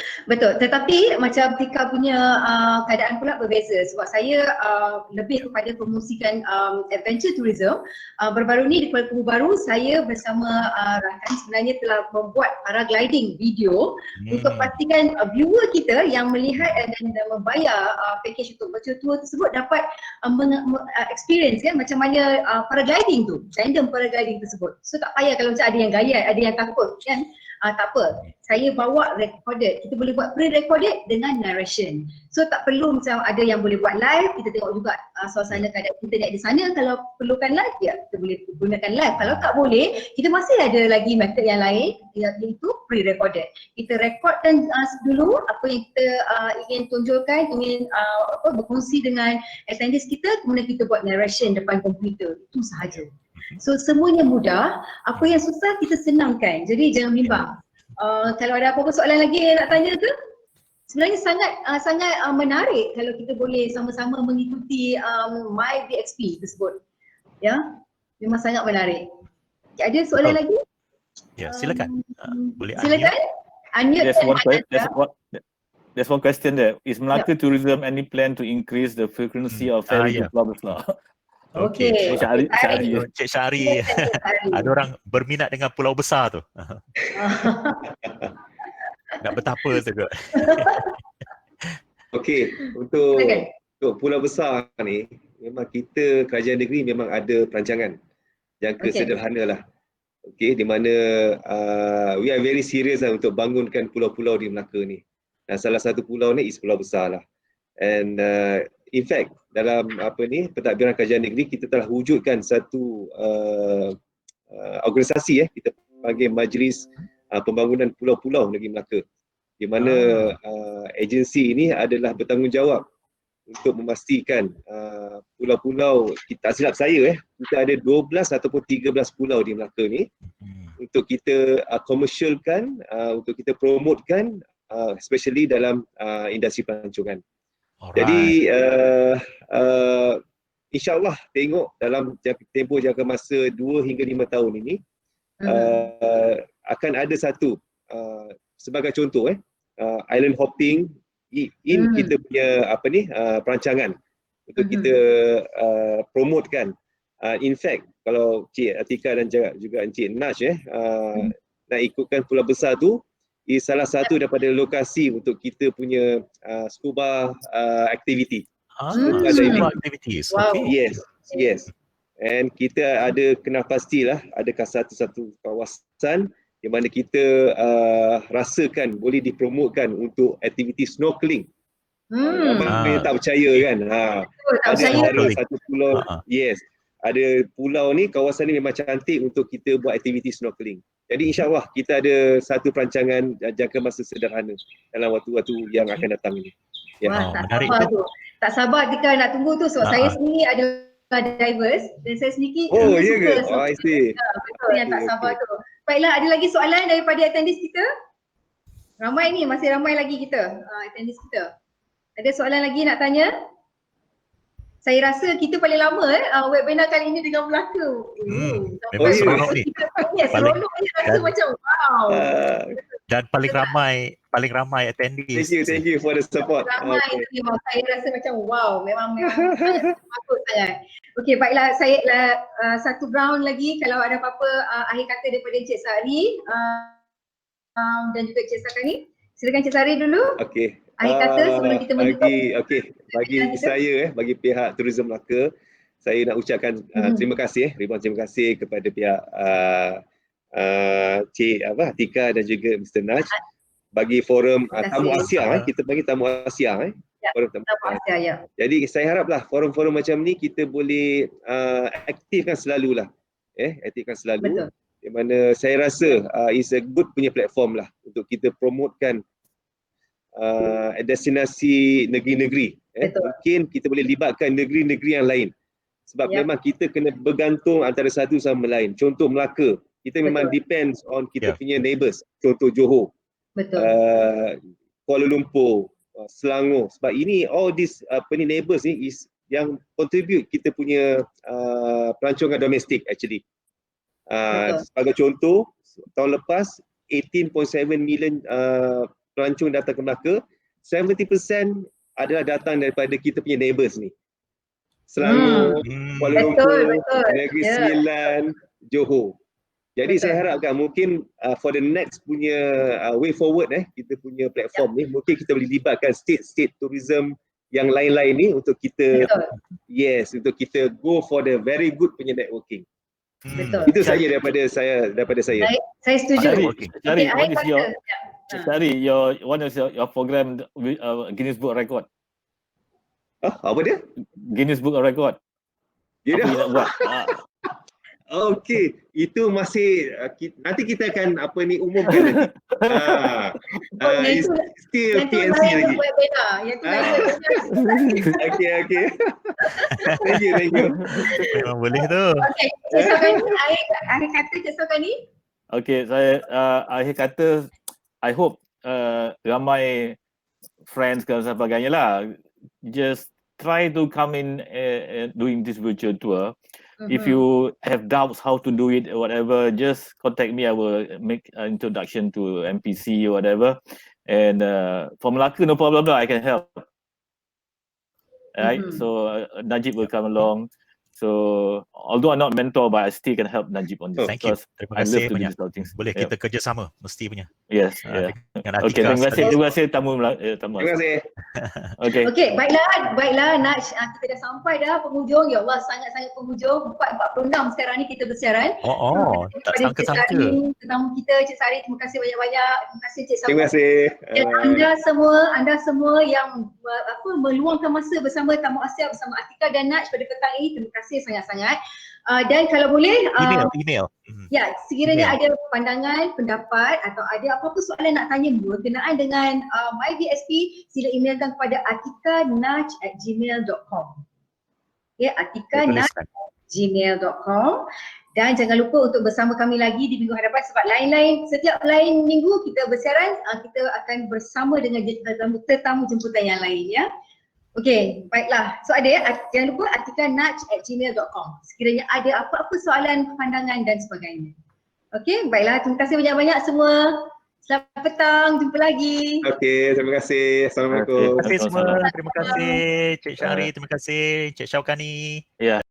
Tetapi macam Tika punya keadaan pula berbeza sebab saya lebih kepada promosikan adventure tourism. Baru-baru ni di Kuala Lumpur Baru, saya bersama rakan sebenarnya telah membuat paragliding video untuk pastikan viewer kita yang melihat dan membayar package untuk virtual tour tersebut dapat experience kan macam mana paragliding tu, tandem paragliding tersebut. So tak payah kalau macam ada yang gaya, ada yang takut kan. Tak apa, saya bawa recorded, kita boleh buat pre-recorded dengan narration. So tak perlu macam ada yang boleh buat live, kita tengok juga suasana keadaan internet di sana. Kalau perlukan live, kita boleh gunakan live. Kalau tak boleh, kita masih ada lagi method yang lain, iaitu pre-recorded. Kita recordkan dulu apa yang kita ingin tunjukkan, ingin berkongsi dengan attendees kita, kemudian kita buat narration depan komputer, itu sahaja. So semuanya mudah, apa yang susah kita senangkan. Jadi jangan bimbang. Kalau ada apa-apa soalan lagi yang nak tanya ke? Sebenarnya sangat menarik kalau kita boleh sama-sama mengikuti MyVXP tersebut. Ya, memang sangat menarik. Ada soalan lagi? Ya, silakan. Boleh silakan. Unmute. There's one question there. Is Melaka Tourism any plan to increase the frequency of ferry to Pulau Besar? Okey. Cik Syahri. Ada orang berminat dengan Pulau Besar tu. Nak bertapa tu kot. Okey, untuk Pulau Besar ni, memang kita kerajaan negeri memang ada perancangan yang sederhana lah. Okey, di mana we are very serious lah untuk bangunkan pulau-pulau di Melaka ni. Dan salah satu pulau ni is Pulau Besar lah. And in fact, dalam pentadbiran kerajaan negeri, kita telah wujudkan satu organisasi kita panggil Majlis Pembangunan Pulau-Pulau Negeri Melaka, di mana agensi ini adalah bertanggungjawab untuk memastikan pulau-pulau, tak silap saya kita ada 12 ataupun 13 pulau di Melaka ni untuk kita komersialkan, untuk kita promotekan, especially dalam industri pelancongan. Jadi insyaAllah tengok dalam tempoh jangka masa 2 hingga 5 tahun ini akan ada satu sebagai contoh island hopping in kita punya perancangan. untuk kita promotekan. In fact, kalau Cik Atika dan juga Encik Naj nak ikutkan Pulau Besar tu, is salah satu daripada lokasi untuk kita punya scuba activity. Scuba activities. Wow. Okay. Yes. And kita ada kena pastilah adakah satu kawasan di mana kita rasakan boleh dipromotkan untuk aktiviti snorkeling. Ramai tak percaya kan. Ada satu pulau. Yes. Ada pulau ni, kawasan ni memang cantik untuk kita buat aktiviti snorkeling. Jadi insya-Allah kita ada satu perancangan jangka masa sederhana dalam waktu-waktu yang akan datang ini. Wah, tak sabar Tika nak tunggu tu sebab saya sendiri ada divers dan saya sendiri suka. Oh, I see. Betul yang tak sabar tu. Baiklah, ada lagi soalan daripada attendees kita? Ramai ni, masih ramai lagi kita, attendees kita. Ada soalan lagi nak tanya? Saya rasa kita paling lama webinar kali ini dengan Melaka. Memang seronok ni. Seronok ni rasa macam wow. Dan paling ramai attendees. Thank you for the support. Ramai itu memang saya rasa macam wow, memang bagus sangat. Okey, baiklah, saya satu round lagi kalau ada apa-apa akhir kata daripada Encik Sari dan juga Encik Sakani. Silakan Encik Sari dulu. Okey. Akhir kata sebelum kita bagi saya bagi pihak Tourism Melaka, saya nak ucapkan terima kasih, ribuan terima kasih kepada pihak Cik Atika dan juga Mr. Naj bagi forum tamu Asia. Kita bagi tamu Asia forum tamu Asia, ya. Jadi saya haraplah forum-forum macam ni kita boleh aktifkan selalulah. Aktifkan selalu. Betul. Di mana saya rasa is a good punya platform lah untuk kita promotekan destinasi negeri-negeri. Mungkin kita boleh libatkan negeri-negeri yang lain. Sebab memang kita kena bergantung antara satu sama lain. Contoh Melaka, kita memang depends on kita punya neighbours. Contoh Johor, Kuala Lumpur, Selangor. Sebab ini all these neighbours ni is yang contribute kita punya pelancongan domestik actually. Sebagai contoh, tahun lepas 18.7 million pelancong datang ke Melaka, 70% adalah datang daripada kita punya neighbours ni. Selangor, Kuala Lumpur, Negeri Sembilan, Johor. Jadi saya harapkan mungkin for the next punya way forward kita punya platform ni, mungkin kita boleh libatkan state tourism yang lain-lain ni untuk kita untuk kita go for the very good punya networking. Itu saja daripada saya. Saya setuju. Sorry, one is your program with Guinness Book Record. Apa dia? Guinness Book Record. Apa yang nak buat? Okey, itu masih nanti kita akan umumkan nanti. Still PNC lagi. Okey. Thank you. Memang boleh tu. Okey, Cik Sakani, akhir kata Cik Sakani. Okey, saya akhir kata I hope ramai friends dan sebagainya lah just try to come in doing this virtual tour. If you have doubts how to do it or whatever, just contact me. I will make an introduction to MPC or whatever. And for Melaka, no problem, I can help. Right? So Najib will come along. So although I'm not mentor, but I still can help Najib on this. Thank you. Terima kasih banyak. Boleh kita kerjasama, mesti punya. Yes. Okay, terima kasih tamu. Terima kasih. Okay, baiklah Naj, kita dah sampai dah penghujung. Ya Allah, sangat-sangat penghujung. 4:46 sekarang ni kita bersiaran. Tak sangka-sangka. Tetamu kita Cik Sari, terima kasih banyak-banyak. Terima kasih Cik Sari. Terima kasih. Dan anda semua yang meluangkan masa bersama tamu Asia, bersama Atika dan Naj pada petang ini, terima kasih sangat-sangat. Dan kalau boleh email. Ya, sekiranya ada pandangan, pendapat atau ada apa-apa soalan nak tanya berkenaan dengan MyVSP, sila emailkan kepada atikanaj@gmail.com. Ya, atikanaj@gmail.com. Dan jangan lupa untuk bersama kami lagi di minggu hadapan sebab setiap lain minggu kita bersiaran, kita akan bersama dengan tetamu jemputan yang lain, ya. Okey, baiklah. So jangan lupa atikanaj@gmail.com. Sekiranya ada apa-apa soalan, pandangan dan sebagainya. Okey, baiklah. Terima kasih banyak-banyak semua. Selamat petang, jumpa lagi. Okey, terima kasih. Assalamualaikum. Terima kasih semua. Terima kasih Cik Syahri, terima kasih Cik Syaukani. Ya.